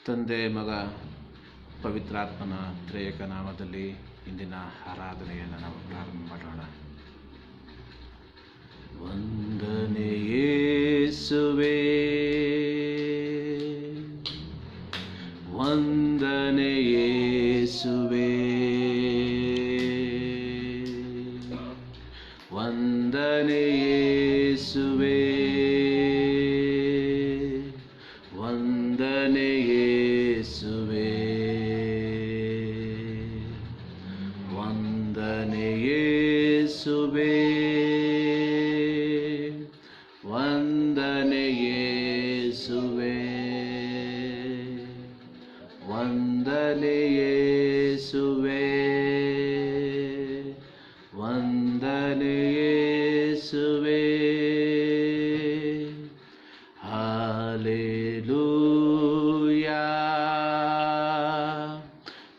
ತಂದೆ, ಮಗ, ಪವಿತ್ರಾತ್ಮನ ತ್ರೇಯಕ ನಾಮದಲ್ಲಿ ಇಂದಿನ ಆರಾಧನೆಯನ್ನು ನಾವು ಪ್ರಾರಂಭ ಮಾಡೋಣ. ವಂದನೆ ಯೇಸುವೇ, ವಂದನೆ ಯೇಸುವೇ, ವಂದನೆ ಯೇಸುವೇ, ವಂದನೆ ಯೇಸುವೇ, ವಂದನೆ ಯೇಸುವೇ, ವಂದನೆ ಯೇಸುವೇ, ವಂದನೆ ಯೇಸುವೇ, ವಂದನೆ ಯೇಸುವೇ. Hallelujah,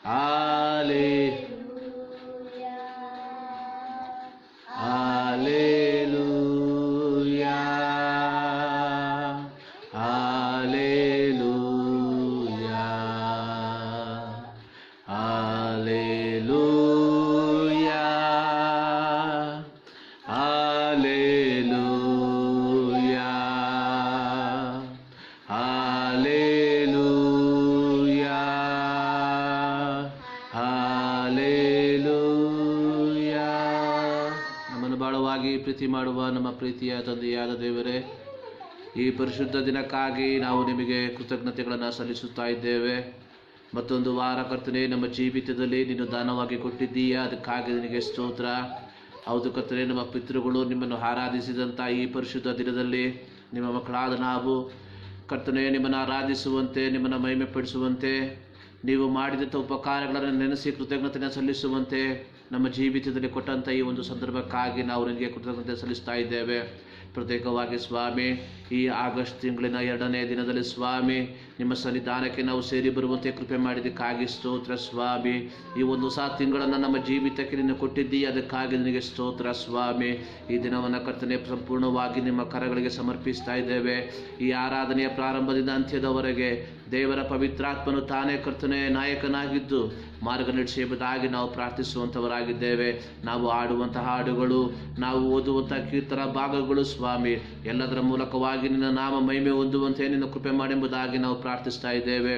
hallelujah, hallelujah, hallelujah, hallelujah, hallelujah, hallelujah, hallelujah. ನಮ್ಮನ್ನು ಬಹಳವಾಗಿ ಪ್ರೀತಿ ಮಾಡುವ ನಮ್ಮ ಪ್ರೀತಿಯ ತಂದೆಯಾದ ದೇವರೇ, ಈ ಪರಿಶುದ್ಧ ದಿನಕ್ಕಾಗಿ ನಾವು ನಿಮಗೆ ಕೃತಜ್ಞತೆಗಳನ್ನು ಸಲ್ಲಿಸುತ್ತಾ ಇದ್ದೇವೆ. ಮತ್ತೊಂದು ವಾರ ಕರ್ತನೆ ನಮ್ಮ ಜೀವಿತದಲ್ಲಿ ನೀನು ದಾನವಾಗಿ ಕೊಟ್ಟಿದ್ದೀಯಾ, ಅದಕ್ಕಾಗಿ ನಿನಗೆ ಸ್ತೋತ್ರ. ಹೌದು ಕರ್ತನೆ, ನಮ್ಮ ಪಿತೃಗಳು ನಿಮ್ಮನ್ನು ಆರಾಧಿಸಿದಂಥ ಈ ಪರಿಶುದ್ಧ ದಿನದಲ್ಲಿ ನಿಮ್ಮ ಮಕ್ಕಳಾದ ನಾವು ಕರ್ತನೆ ನಿಮ್ಮನ್ನು ಆರಾಧಿಸುವಂತೆ, ನಿಮ್ಮನ್ನು ಮಹಿಮೆಪಡಿಸುವಂತೆ, ನೀವು ಮಾಡಿದಂಥ ಉಪಕಾರಗಳನ್ನು ನೆನೆಸಿ ಕೃತಜ್ಞತೆಯನ್ನು ಸಲ್ಲಿಸುವಂತೆ ನಮ್ಮ ಜೀವಿತದಲ್ಲಿ ಕೊಟ್ಟಂಥ ಈ ಒಂದು ಸಂದರ್ಭಕ್ಕಾಗಿ ನಾವು ನಿಮಗೆ ಕೃತಜ್ಞತೆ ಸಲ್ಲಿಸ್ತಾ ಇದ್ದೇವೆ. ಪ್ರತ್ಯೇಕವಾಗಿ ಸ್ವಾಮಿ, ಈ ಆಗಸ್ಟ್ ತಿಂಗಳಿನ 2ನೇ ದಿನದಲ್ಲಿ ಸ್ವಾಮಿ ನಿಮ್ಮ ಸನ್ನಿಧಾನಕ್ಕೆ ನಾವು ಸೇರಿ ಬರುವಂತೆ ಕೃಪೆ ಮಾಡಿದ್ದಕ್ಕಾಗಿ ಸ್ತೋತ್ರ ಸ್ವಾಮಿ. ಈ ಒಂದು ಹೊಸ ತಿಂಗಳನ್ನು ನಮ್ಮ ಜೀವಿತಕ್ಕೆ ನೀನು ಕೊಟ್ಟಿದ್ದೀಯ, ಅದಕ್ಕಾಗಿ ನಿನಗೆ ಸ್ತೋತ್ರ ಸ್ವಾಮಿ. ಈ ದಿನವನ್ನು ಕರ್ತನೆ ಸಂಪೂರ್ಣವಾಗಿ ನಿಮ್ಮ ಕರಗಳಿಗೆ ಸಮರ್ಪಿಸ್ತಾ ಇದ್ದೇವೆ. ಈ ಆರಾಧನೆಯ ಪ್ರಾರಂಭದಿಂದ ಅಂತ್ಯದವರೆಗೆ ದೇವರ ಪವಿತ್ರಾತ್ಮನು ತಾನೇ ಕರ್ತನೆ ನಾಯಕನಾಗಿದ್ದು ಮಾರ್ಗ ನಡೆಸುವುದಾಗಿ ನಾವು ಪ್ರಾರ್ಥಿಸುವಂಥವರಾಗಿದ್ದೇವೆ. ನಾವು ಆಡುವಂಥ ಹಾಡುಗಳು, ನಾವು ಓದುವಂಥ ಕೀರ್ತನ ಭಾಗಗಳು ಸ್ವಾಮಿ, ಎಲ್ಲದರ ಮೂಲಕವಾಗಿ ನಿನ್ನ ನಾಮ ಮಹಿಮೆ ಹೊಂದುವಂತೆ ನಿನ್ನ ಕೃಪೆ ಮಾಡೆಂಬುದಾಗಿ ನಾವು ಪ್ರಾರ್ಥಿಸ್ತಾ ಇದ್ದೇವೆ.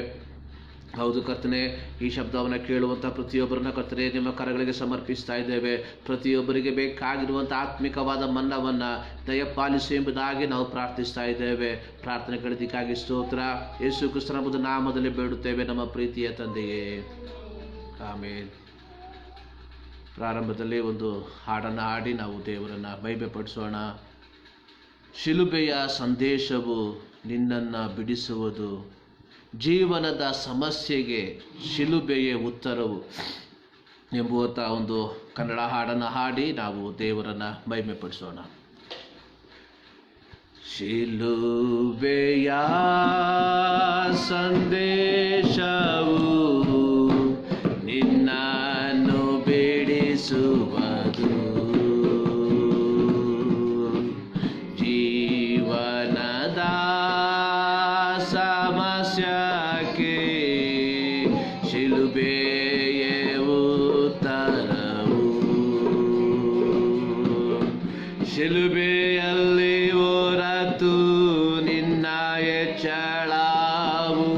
ಹೌದು ಕರ್ತನೆ, ಈ ಶಬ್ದವನ್ನು ಕೇಳುವಂಥ ಪ್ರತಿಯೊಬ್ಬರನ್ನ ಕರ್ತನೆ ನಿಮ್ಮ ಕರಗಳಿಗೆ ಸಮರ್ಪಿಸ್ತಾ ಇದ್ದೇವೆ. ಪ್ರತಿಯೊಬ್ಬರಿಗೆ ಬೇಕಾಗಿರುವಂಥ ಆತ್ಮಿಕವಾದ ಮನ್ನವನ್ನು ದಯಪಾಲಿಸು ಎಂಬುದಾಗಿ ನಾವು ಪ್ರಾರ್ಥಿಸ್ತಾ ಇದ್ದೇವೆ. ಪ್ರಾರ್ಥನೆ ಕೇಳಿದ್ದಕ್ಕಾಗಿ ಸ್ತೋತ್ರ. ಯೇಸು ಕ್ರಿಸ್ತನ ಒಂದು ನಾಮದಲ್ಲಿ ಬೇಡುತ್ತೇವೆ ನಮ್ಮ ಪ್ರೀತಿಯ ತಂದೆಯೇ, ಆಮೇನ್. ಪ್ರಾರಂಭದಲ್ಲಿ ಒಂದು ಹಾಡನ್ನು ಹಾಡಿ ನಾವು ದೇವರನ್ನು ಮಹಿಮೆ ಪಡಿಸೋಣ. ಶಿಲುಬೆಯ ಸಂದೇಶವು ನಿನ್ನನ್ನು ಬಿಡಿಸುವುದು, ಜೀವನದ ಸಮಸ್ಯೆಗೆ ಶಿಲುಬೆಯೇ ಉತ್ತರವು ಎಂಬುವಂಥ ಒಂದು ಕನ್ನಡ ಹಾಡನ್ನು ಹಾಡಿ ನಾವು ದೇವರನ್ನು ಮಹಿಮೆ ಪಡಿಸೋಣ. ಶಿಲುಬೆಯ ಸಂದೇಶವು ನಿನ್ನನ್ನು ಬಿಡಿಸುವುದು, ಜೀವನದ ಸಮಸ್ಯೆಗೆ ಶಿಲುಬೆಯೇ ಉತ್ತರವು, ಶಿಲುಬೆಯಲ್ಲಿ ಹೊರತು ನಿನ್ನ ಹೆಚ್ಚಳವು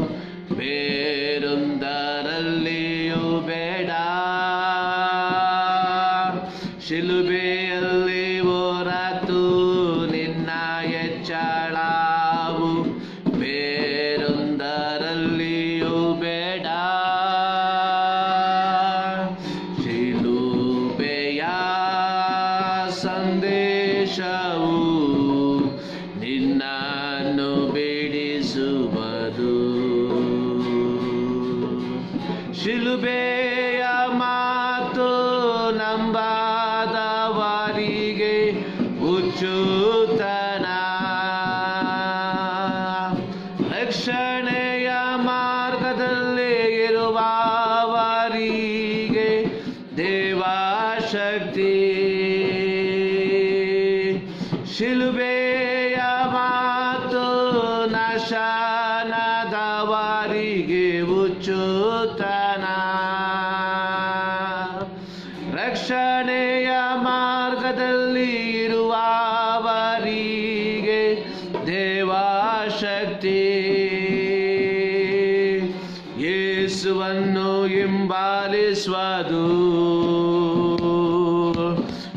ಬೇರೊಂದರಲ್ಲಿಯೂ ಬೇಡ, ಶಿಲುಬೆಯಲ್ಲಿ ಹೊರತು ನಿನ್ನ ಹೆಚ್ಚಳವು ಬೇರೊಂದರಲ್ಲಿಯೂ ಬೇಡ, ಶಿಲುಬೆಯ ಸಂದೇಶವು ನಿನ್ನನ್ನು ಬಿಡಿಸುವುದು, ಶಿಲುಬೆಯ ಮಾತು ನಂಬದವರಿಗೆ ಹುಚ್ಚುತನ, ರಕ್ಷಣೆಯ ಮಾರ್ಗದಲ್ಲಿ ಇರುವವರಿಗೆ ದೇವಶಕ್ತಿ, ಶಿಲುಬೆಯ ಮಾತು ನಾಶನದ ಇರುವವರಿಗೆ ಉಚ್ಚುತನ, ರಕ್ಷಣೆಯ ಮಾರ್ಗದಲ್ಲಿ ಇರುವವರಿಗೆ ದೇವಶಕ್ತಿ. ಯೇಸುವನ್ನು ಹಿಂಬಾಲಿಸುವುದು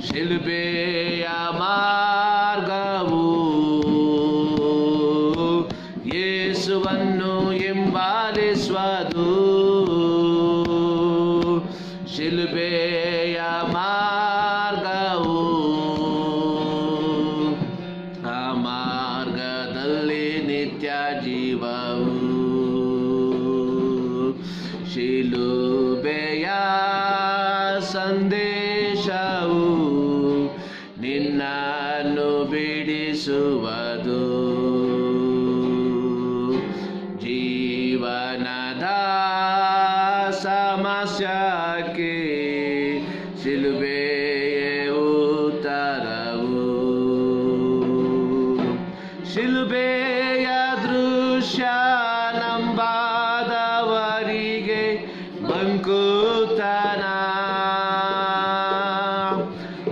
ಶಿಲುಬೆಯ ಮಾರ್ಗವು. ಯೇಸುವನ್ನು ಹಿಂಬಾಲಿಸುವುದು ಶಿಲುಬೆಯ ಮಾರ್ಗವು. ಆ ಮಾರ್ಗದಲ್ಲಿ ನಿತ್ಯ ಜೀವವು. ಶಿಲುಬೆಯ ಸಂದೇಶವು ನಿನ್ನನ್ನು ಬಿಡಿಸುವುದು. ಜೀವನದ ಸಮಸ್ಯೆಗೆ ಶಿಲುಬೆಯೇ ಉತ್ತರವು. ಶಿಲುಬೆಯ ದೃಶ್ಯ ನಂಬದವರಿಗೆ ಮಂಕುತನ,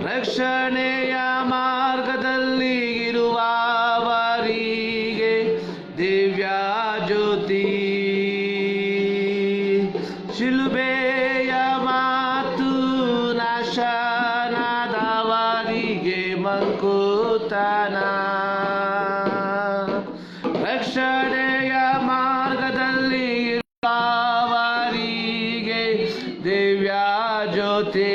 ರಕ್ಷಣೆಯ ಮಾರ್ಗದಲ್ಲಿ ಇರುವವರಿಗೆ ದಿವ್ಯ ಜ್ಯೋತಿ. ಶಿಲುಬೆಯ ಮಾತು ನಾಶನದವರಿಗೆ ಮಂಕುತನ, ರಕ್ಷಣೆಯ ಮಾರ್ಗದಲ್ಲಿ ಇರುವವರಿಗೆ ದಿವ್ಯ ಜ್ಯೋತಿ.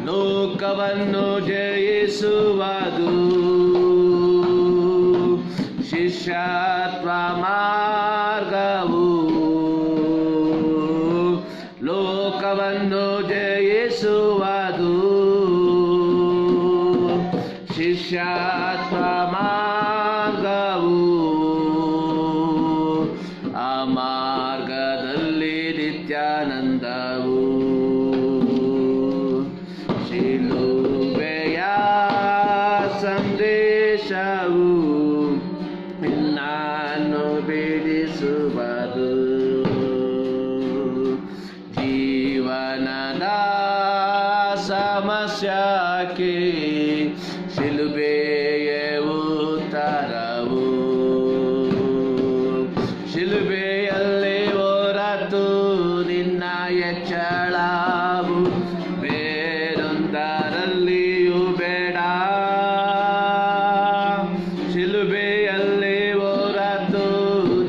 ಲೋಕವನ್ನು ಜಯಿಸುವುದು ಶಿಷ್ಯತ್ವ ಮಾರ್ಗವು. ಲೋಕವನ್ನು ಜಯಿಸುವುದು ಶಿಷ್ಯತ್ವ ಮಾರ್ಗವು. ಆ ಮಾರ್ಗದಲ್ಲಿ ನಿತ್ಯಾನಂದವು. ಶಿಲುಬೆಯ ಸಂದೇಶವು ನಿನ್ನನ್ನು ಬಿಡಿಸುವುದು. ಜೀವನದ ಸಮಸ್ಯೆಗೆ ಶಿಲುಬೆಯೇ ಉತ್ತರವು. ಶಿಲುಬೆಯಲ್ಲಿ ಹೊರತು ನಿನ್ನ ಎಚ್ಚಳವು ಬೇರೊಂದರಲ್ಲಿಯೂ ಬೇಡ. ಶಿಲುಬೆಯಲ್ಲಿ ಹೊರತು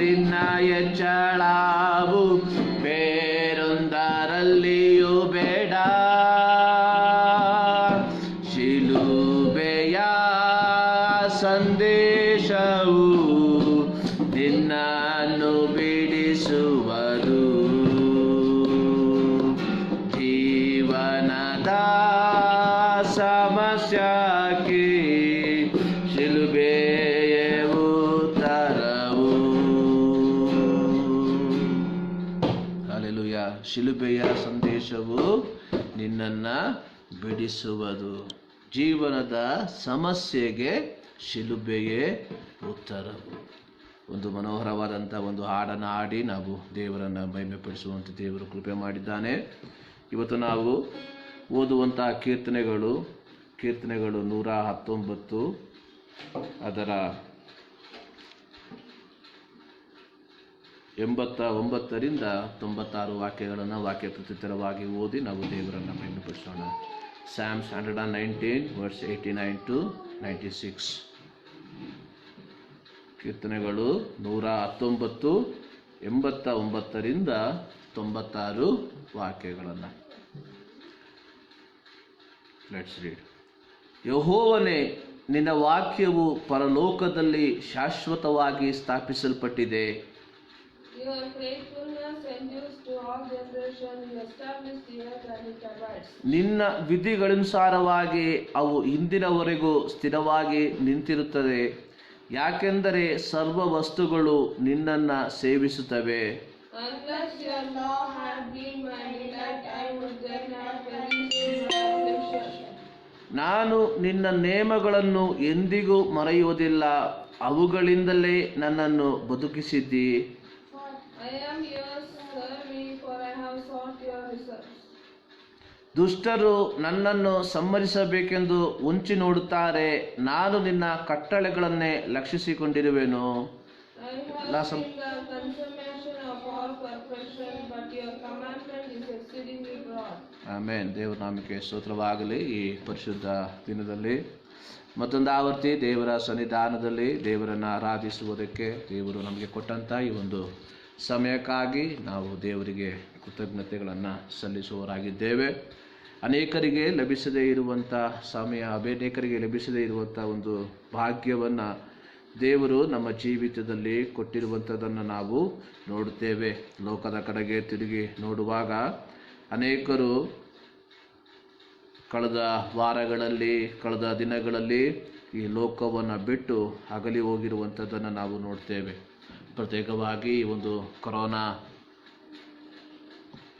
ನಿನ್ನ ಎಚ್ಚಳವು ಬೇರೊಂದರಲ್ಲಿಯೂ ಬೇಡ. ಶಿಲುಬೆಯ ಸಂದೇಶವು ನಿನ್ನನ್ನು ಬಿಡಿಸುವುದು. ಜೀವನದ ಸಮಸ್ಯೆಗೆ ಶಿಲುಬೆಯೇ ಉತ್ತರವು. ಹಲ್ಲೆಲೂಯಾ. ಶಿಲುಬೆಯ ಸಂದೇಶವು ನಿನ್ನನ್ನು ಬಿಡಿಸುವುದು. ಜೀವನದ ಸಮಸ್ಯೆಗೆ ಶಿಲುಬೆಯೇ ಉತ್ತರವು. ಒಂದು ಮನೋಹರವಾದಂಥ ಒಂದು ಹಾಡನ್ನು ಹಾಡಿ ನಾವು ದೇವರನ್ನು ಮಹಿಮೆಪಡಿಸುವಂತೆ ದೇವರು ಕೃಪೆ ಮಾಡಿದ್ದಾನೆ. ಇವತ್ತು ನಾವು ಓದುವಂಥ ಕೀರ್ತನೆಗಳು 119 ಅದರ 89ರಿಂದ 96 ವಾಕ್ಯಗಳನ್ನು ವಾಕ್ಯ ಪ್ರತ್ಯುತ್ತರವಾಗಿ ಓದಿ ನಾವು ದೇವರನ್ನು ಮಹಿಮೆಪಡಿಸೋಣ. Psalms 119 verse 89 to 96. ಕೀರ್ತನೆಗಳು 119, 89ರಿಂದ 96 ವಾಕ್ಯಗಳನ್ನು. Let's read. ಯೆಹೋವನೇ, ನಿನ್ನ ವಾಕ್ಯವು ಪರಲೋಕದಲ್ಲಿ ಶಾಶ್ವತವಾಗಿ ಸ್ಥಾಪಿಸಲ್ಪಟ್ಟಿದೆ. Your faithfulness endures to all generations. You establish the earth and it abides. ನಿನ್ನ ವಿಧಿಗಳನುಸಾರವಾಗಿ ಅವು ಇಂದಿನವರೆಗೂ ಸ್ಥಿರವಾಗಿ ನಿಂತಿರುತ್ತದೆ, ಯಾಕೆಂದರೆ ಸರ್ವ ವಸ್ತುಗಳು ನಿನ್ನನ್ನು ಸೇವಿಸುತ್ತವೆ. Unless your law had been my delight, I would then have perished in my affliction. ನಾನು ನಿನ್ನ ನೇಮಗಳನ್ನು ಎಂದಿಗೂ ಮರೆಯುವುದಿಲ್ಲ, ಅವುಗಳಿಂದಲೇ ನನ್ನನ್ನು ಬದುಕಿಸಿದ್ದಿ. I am yours, serve me, for I have sought your results. ದುಷ್ಟರು ನನ್ನನ್ನು ಸಂಹರಿಸಬೇಕೆಂದು ಹೊಂಚಿ ನೋಡುತ್ತಾರೆ, ನಾನು ನಿನ್ನ ಕಟ್ಟಳೆಗಳನ್ನೇ ಲಕ್ಷಿಸಿಕೊಂಡಿರುವೆನು. I have seen the consummation of all perfection, but your commandment is exceedingly broad. ಆಮೇನ್. ದೇವರ ನಾಮಕ್ಕೆ ಸ್ತೋತ್ರವಾಗಲಿ. ಈ ಪರಿಶುದ್ಧ ದಿನದಲ್ಲಿ ಮತ್ತೊಂದು ಆವರ್ತಿ ದೇವರ ಸನ್ನಿಧಾನದಲ್ಲಿ ದೇವರನ್ನು ಆರಾಧಿಸುವುದಕ್ಕೆ ದೇವರು ನಮಗೆ ಕೊಟ್ಟಂಥ ಈ ಒಂದು ಸಮಯಕ್ಕಾಗಿ ನಾವು ದೇವರಿಗೆ ಕೃತಜ್ಞತೆಗಳನ್ನು ಸಲ್ಲಿಸುವವರಾಗಿದ್ದೇವೆ. ಅನೇಕರಿಗೆ ಲಭಿಸದೇ ಇರುವಂಥ ಸಮಯ, ಅನೇಕರಿಗೆ ಲಭಿಸದೇ ಇರುವಂಥ ಒಂದು ಭಾಗ್ಯವನ್ನು ದೇವರು ನಮ್ಮ ಜೀವಿತದಲ್ಲಿ ಕೊಟ್ಟಿರುವಂಥದ್ದನ್ನು ನಾವು ನೋಡುತ್ತೇವೆ. ಲೋಕದ ಕಡೆಗೆ ತಿರುಗಿ ನೋಡುವಾಗ ಅನೇಕರು ಕಳೆದ ವಾರಗಳಲ್ಲಿ, ಕಳೆದ ದಿನಗಳಲ್ಲಿ ಈ ಲೋಕವನ್ನು ಬಿಟ್ಟು ಅಗಲಿ ಹೋಗಿರುವಂಥದ್ದನ್ನು ನಾವು ನೋಡ್ತೇವೆ. ಪ್ರತ್ಯೇಕವಾಗಿ ಈ ಒಂದು ಕೊರೋನಾ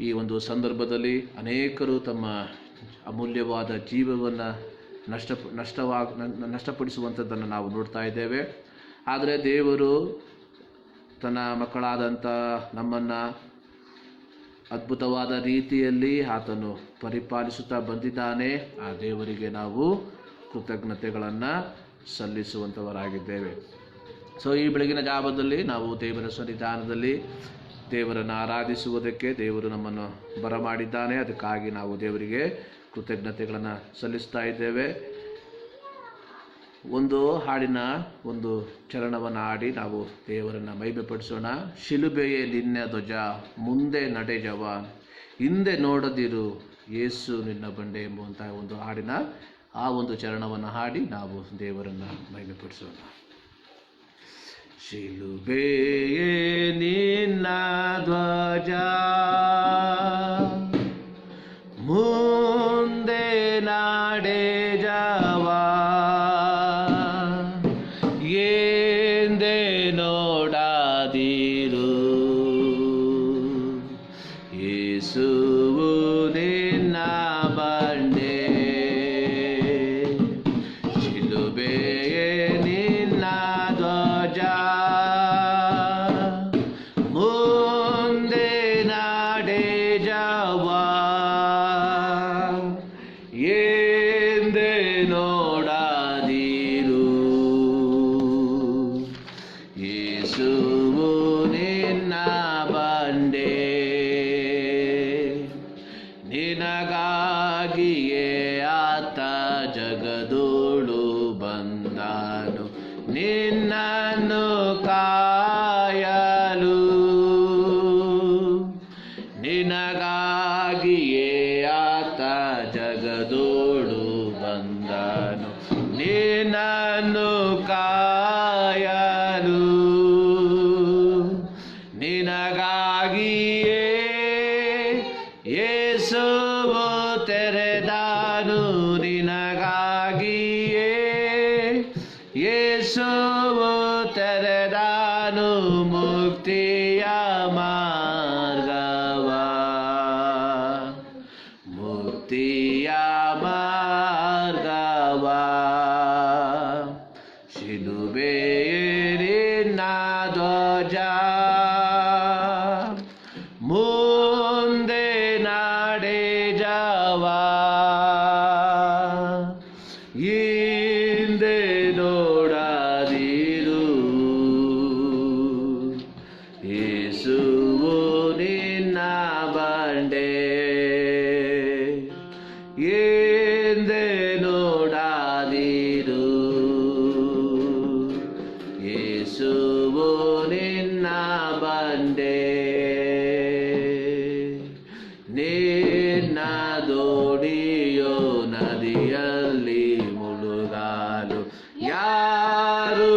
ಈ ಒಂದು ಸಂದರ್ಭದಲ್ಲಿ ಅನೇಕರು ತಮ್ಮ ಅಮೂಲ್ಯವಾದ ಜೀವವನ್ನು ನಷ್ಟಪಡಿಸುವಂಥದ್ದನ್ನು ನಾವು ನೋಡ್ತಾ ಇದ್ದೇವೆ. ಆದರೆ ದೇವರು ತನ್ನ ಮಕ್ಕಳಾದಂಥ ನಮ್ಮನ್ನು ಅದ್ಭುತವಾದ ರೀತಿಯಲ್ಲಿ ಆತನು ಪರಿಪಾಲಿಸುತ್ತಾ ಬಂದಿದ್ದಾನೆ. ಆ ದೇವರಿಗೆ ನಾವು ಕೃತಜ್ಞತೆಗಳನ್ನು ಸಲ್ಲಿಸುವಂಥವರಾಗಿದ್ದೇವೆ. ಸೊ ಈ ಬೆಳಗಿನ ಜಾವದಲ್ಲಿ ನಾವು ದೇವರ ಸನ್ನಿಧಾನದಲ್ಲಿ ದೇವರನ್ನು ಆರಾಧಿಸುವುದಕ್ಕೆ ದೇವರು ನಮ್ಮನ್ನು ಬರಮಾಡಿದ್ದಾನೆ. ಅದಕ್ಕಾಗಿ ನಾವು ದೇವರಿಗೆ ಕೃತಜ್ಞತೆಗಳನ್ನು ಸಲ್ಲಿಸ್ತಾ ಇದ್ದೇವೆ. ಒಂದು ಹಾಡಿನ ಒಂದು ಚರಣವನ್ನು ಹಾಡಿ ನಾವು ದೇವರನ್ನು ಮಹಿಮೆಪಡಿಸೋಣ. ಶಿಲುಬೆಯೇ ನಿನ್ನ ಧ್ವಜ, ಮುಂದೆ ನಡೆ ಜವಾನ್, ಹಿಂದೆ ನೋಡದಿರು ಯೇಸು ನಿನ್ನ ಬಂಡೆ ಎಂಬುವಂಥ ಒಂದು ಹಾಡಿನ ಆ ಒಂದು ಚರಣವನ್ನು ಹಾಡಿ ನಾವು ದೇವರನ್ನು ಮಹಿಮೆಪಡಿಸೋಣ. ಶಿಲುಬೆಯೇ ನಿನ್ನ ಧ್ವಜ, ಮುಂದೆ ನಾಡೆ ಜವಾನ್, ಎಂದೆ ನೋಡದಿರು ಯೇಸುವು ನಿನ್ನ ಬಂಡೆ. ಶಿಲುಬೆಯೇ ನಿನ್ನ ಧ್ವಜ, ಮುಂದೆ ನಾಡೆ ಜವಾನ್, ಎಂದೆ ನೋಡದಿರು ಯೇಸುವು ನಿನ್ನ ಬಂಡೆ. ನಿನಗಾಗಿಯೇ ಆತ ಜಗದೋಳು ಬಂದಾನು, ನಿನ್ನನ್ನು ಕಾಯಲು. ನಿನಗಾಗಿಯೇ ಆತ ಜಗದೋಳು ಬಂದಾನು, ನಿನ್ನನ್ನು ಕಾಯಲು. ನಿನಗಾಗಿಯೇ ಯೇಸುವು ತೆರೆದಾನು, ನಿನಗಾಗಿಯೇ ಯೇಸುವು ತೆರೆದಾನು ಮುಕ್ತಿಯ ಮಾರ್ಗವ, ಮುಕ್ತಿಯ ಮಾರ್ಗವ. ಶಿಲುಬೆಯೇ ನಿನ್ನ ಧ್ವಜ, ಮುಂದೆ ನಾಡೆ ಜವಾನ್, ಹಿಂದೆ ನೋಡದಿರು ಯೇಸುವು ನಿನ್ನ ಬಂಡೆ. ಎಂದೆ ನೋಡದಿರು ಯೇಸುವು ನಿನ್ನ ಬಂಡೆ. ನಿನ್ನ ದೋಣಿಯೋ ನದಿಯಲ್ಲಿ ಮುಳುಗಾಲು ಯಾರು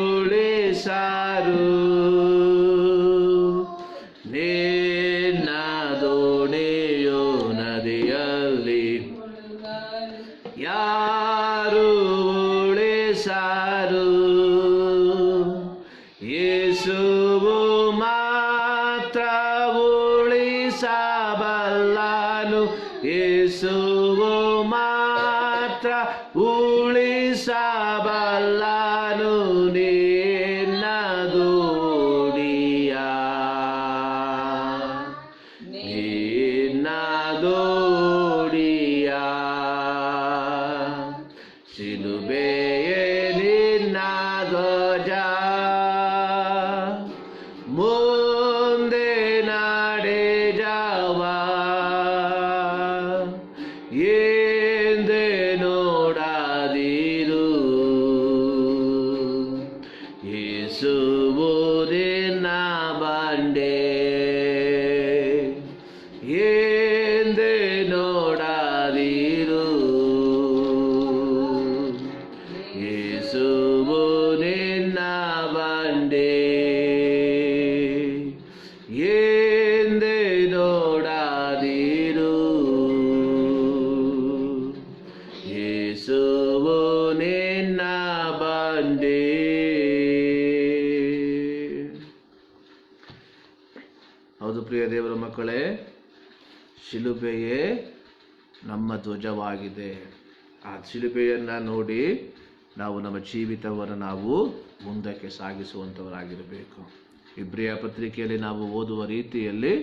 ಉಳಿಸಾರು. ನಿನ್ನ ದೋಣಿಯೋ ನದಿಯಲ್ಲಿ ಯಾರು ಉಳಿಸಾರು. ಯೇಸುವು ಮಾತ್ರ ಉಳಿಸಬಲ್ಲನು, ಯೇಸುವು ಮಾತ್ರ ಉಳಿಸಬಲ್ಲನು. ನಿನ್ನ ಬಂಡೆ ಎಂದೇ ನೋಡದಿರು. ಯೇಸುವು ನಿನ್ನ ಬಂಡೆ ಎಂದೇ ನೋಡದಿರು. ಯೇಸುವು ನಿನ್ನ ಬಂಡೆ. ಹೌದು ಪ್ರಿಯ ದೇವರ ಮಕ್ಕಳೇ, ಶಿಲುಬೆಯೇ ನಮ್ಮ ಧ್ವಜವಾಗಿದೆ. ಆ ಶಿಲುಬೆಯನ್ನು ನೋಡಿ ನಾವು ನಮ್ಮ ಜೀವಿತವನ್ನು ನಾವು ಮುಂದಕ್ಕೆ ಸಾಗಿಸುವಂಥವರಾಗಿರಬೇಕು. ಇಬ್ರಿಯ ಪತ್ರಿಕೆಯಲ್ಲಿ ನಾವು ಓದುವ ರೀತಿಯಲ್ಲಿ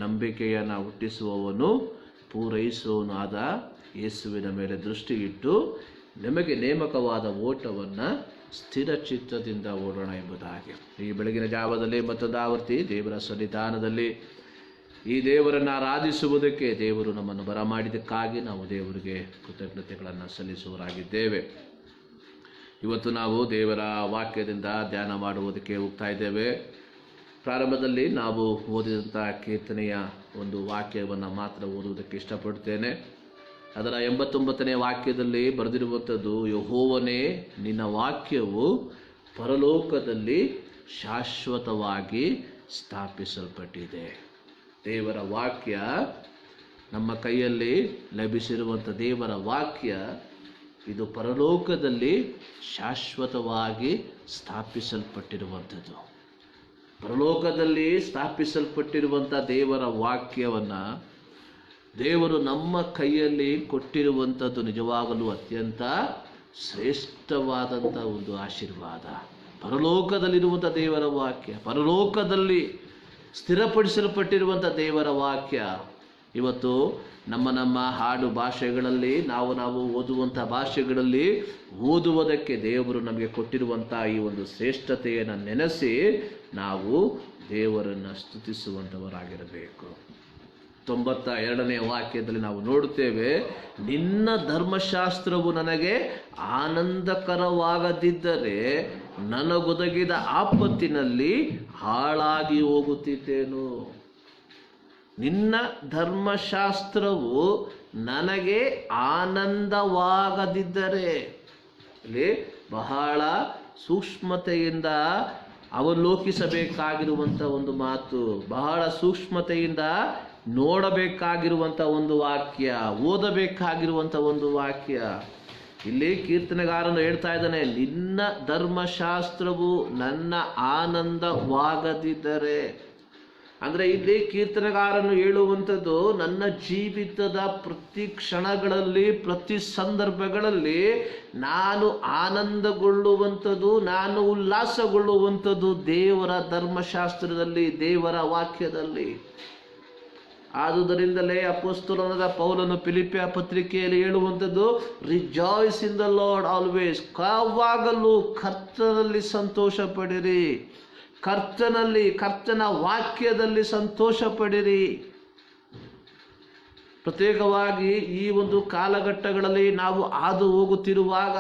ನಂಬಿಕೆಯನ್ನು ಹುಟ್ಟಿಸುವವನು ಪೂರೈಸುವವನು ಆದ ಯೇಸುವಿನ ಮೇಲೆ ದೃಷ್ಟಿ ಇಟ್ಟು ನಮಗೆ ನೇಮಕವಾದ ಓಟವನ್ನು ಸ್ಥಿರ ಚಿತ್ತದಿಂದ ಓಡೋಣ ಎಂಬುದಾಗಿ. ಈ ಬೆಳಗಿನ ಜಾವದಲ್ಲಿ ಮತ್ತೊಂದು ಆವರ್ತಿ ದೇವರ ಸನ್ನಿಧಾನದಲ್ಲಿ ಈ ದೇವರನ್ನು ಆರಾಧಿಸುವುದಕ್ಕೆ ದೇವರು ನಮ್ಮನ್ನು ಬರಮಾಡಿದ್ದಕ್ಕಾಗಿ ನಾವು ದೇವರಿಗೆ ಕೃತಜ್ಞತೆಗಳನ್ನು ಸಲ್ಲಿಸುವರಾಗಿದ್ದೇವೆ. ಇವತ್ತು ನಾವು ದೇವರ ವಾಕ್ಯದಿಂದ ಧ್ಯಾನ ಮಾಡುವುದಕ್ಕೆ ಹೋಗ್ತಾ ಇದ್ದೇವೆ. ಪ್ರಾರಂಭದಲ್ಲಿ ನಾವು ಓದಿದಂಥ ಕೀರ್ತನೆಯ ಒಂದು ವಾಕ್ಯವನ್ನು ಮಾತ್ರ ಓದುವುದಕ್ಕೆ ಇಷ್ಟಪಡ್ತೇನೆ. ಅದರ 89ನೇ ವಾಕ್ಯದಲ್ಲಿ ಬರೆದಿರುವಂಥದ್ದು, ಯೆಹೋವನೇ ನಿನ್ನ ವಾಕ್ಯವು ಪರಲೋಕದಲ್ಲಿ ಶಾಶ್ವತವಾಗಿ ಸ್ಥಾಪಿಸಲ್ಪಟ್ಟಿದೆ. ದೇವರ ವಾಕ್ಯ ನಮ್ಮ ಕೈಯಲ್ಲಿ ಲಭಿಸಿರುವಂಥ ದೇವರ ವಾಕ್ಯ ಇದು ಪರಲೋಕದಲ್ಲಿ ಶಾಶ್ವತವಾಗಿ ಸ್ಥಾಪಿಸಲ್ಪಟ್ಟಿರುವಂಥದ್ದು. ಪರಲೋಕದಲ್ಲಿ ಸ್ಥಾಪಿಸಲ್ಪಟ್ಟಿರುವಂಥ ದೇವರ ವಾಕ್ಯವನ್ನು ದೇವರು ನಮ್ಮ ಕೈಯಲ್ಲಿ ಕೊಟ್ಟಿರುವಂಥದ್ದು ನಿಜವಾಗಲೂ ಅತ್ಯಂತ ಶ್ರೇಷ್ಠವಾದಂಥ ಒಂದು ಆಶೀರ್ವಾದ. ಪರಲೋಕದಲ್ಲಿರುವಂಥ ದೇವರ ವಾಕ್ಯ, ಪರಲೋಕದಲ್ಲಿ ಸ್ಥಿರಪಡಿಸಲ್ಪಟ್ಟಿರುವಂಥ ದೇವರ ವಾಕ್ಯ ಇವತ್ತು ನಮ್ಮ ಹಾಡು ಭಾಷೆಗಳಲ್ಲಿ ನಾವು ಓದುವಂಥ ಭಾಷೆಗಳಲ್ಲಿ ಓದುವುದಕ್ಕೆ ದೇವರು ನಮಗೆ ಕೊಟ್ಟಿರುವಂಥ ಈ ಒಂದು ಶ್ರೇಷ್ಠತೆಯನ್ನು ನೆನೆಸಿ ನಾವು ದೇವರನ್ನು ಸ್ತುತಿಸುವಂಥವರಾಗಿರಬೇಕು. 92ನೇ ವಾಕ್ಯದಲ್ಲಿ ನಾವು ನೋಡುತ್ತೇವೆ, ನಿನ್ನ ಧರ್ಮಶಾಸ್ತ್ರವು ನನಗೆ ಆನಂದಕರವಾಗದಿದ್ದರೆ ನನಗೊದಗಿದ ಆಪತ್ತಿನಲ್ಲಿ ಹಾಳಾಗಿ ಹೋಗುತ್ತಿದ್ದೇನು. ನಿನ್ನ ಧರ್ಮಶಾಸ್ತ್ರವು ನನಗೆ ಆನಂದವಾಗದಿದ್ದರೆ, ಇಲ್ಲಿ ಬಹಳ ಸೂಕ್ಷ್ಮತೆಯಿಂದ ಅವಲೋಕಿಸಬೇಕಾಗಿರುವಂಥ ಒಂದು ಮಾತು, ಬಹಳ ಸೂಕ್ಷ್ಮತೆಯಿಂದ ನೋಡಬೇಕಾಗಿರುವಂಥ ಒಂದು ವಾಕ್ಯ, ಓದಬೇಕಾಗಿರುವಂಥ ಒಂದು ವಾಕ್ಯ. ಇಲ್ಲಿ ಕೀರ್ತನೆಗಾರನು ಹೇಳ್ತಾ ಇದ್ದಾನೆ, ನಿನ್ನ ಧರ್ಮಶಾಸ್ತ್ರವು ನನ್ನ ಆನಂದವಾಗದಿದ್ದರೆ. ಅಂದರೆ ಇಲ್ಲಿ ಕೀರ್ತನೆಗಾರನು ಹೇಳುವಂಥದ್ದು, ನನ್ನ ಜೀವಿತದ ಪ್ರತಿ ಕ್ಷಣಗಳಲ್ಲಿ ಪ್ರತಿ ಸಂದರ್ಭಗಳಲ್ಲಿ ನಾನು ಆನಂದಗೊಳ್ಳುವಂಥದ್ದು, ನಾನು ಉಲ್ಲಾಸಗೊಳ್ಳುವಂಥದ್ದು ದೇವರ ಧರ್ಮಶಾಸ್ತ್ರದಲ್ಲಿ, ದೇವರ ವಾಕ್ಯದಲ್ಲಿ. ಆದುದರಿಂದಲೇ ಅಪೊಸ್ತಲನಾದ ಪೌಲನು ಫಿಲಿಪ್ಪಿಯ ಪತ್ರಿಕೆಯಲ್ಲಿ ಹೇಳುವಂಥದ್ದು, rejoice in the lord always, ಯಾವಾಗಲೂ ಕರ್ತನಲ್ಲಿ ಸಂತೋಷ ಪಡಿರಿ, ಕರ್ತನ ವಾಕ್ಯದಲ್ಲಿ ಸಂತೋಷ ಪಡಿರಿ. ಪ್ರತ್ಯೇಕವಾಗಿ ಈ ಒಂದು ಕಾಲಘಟ್ಟಗಳಲ್ಲಿ ನಾವು ಹಾದು ಹೋಗುತ್ತಿರುವಾಗ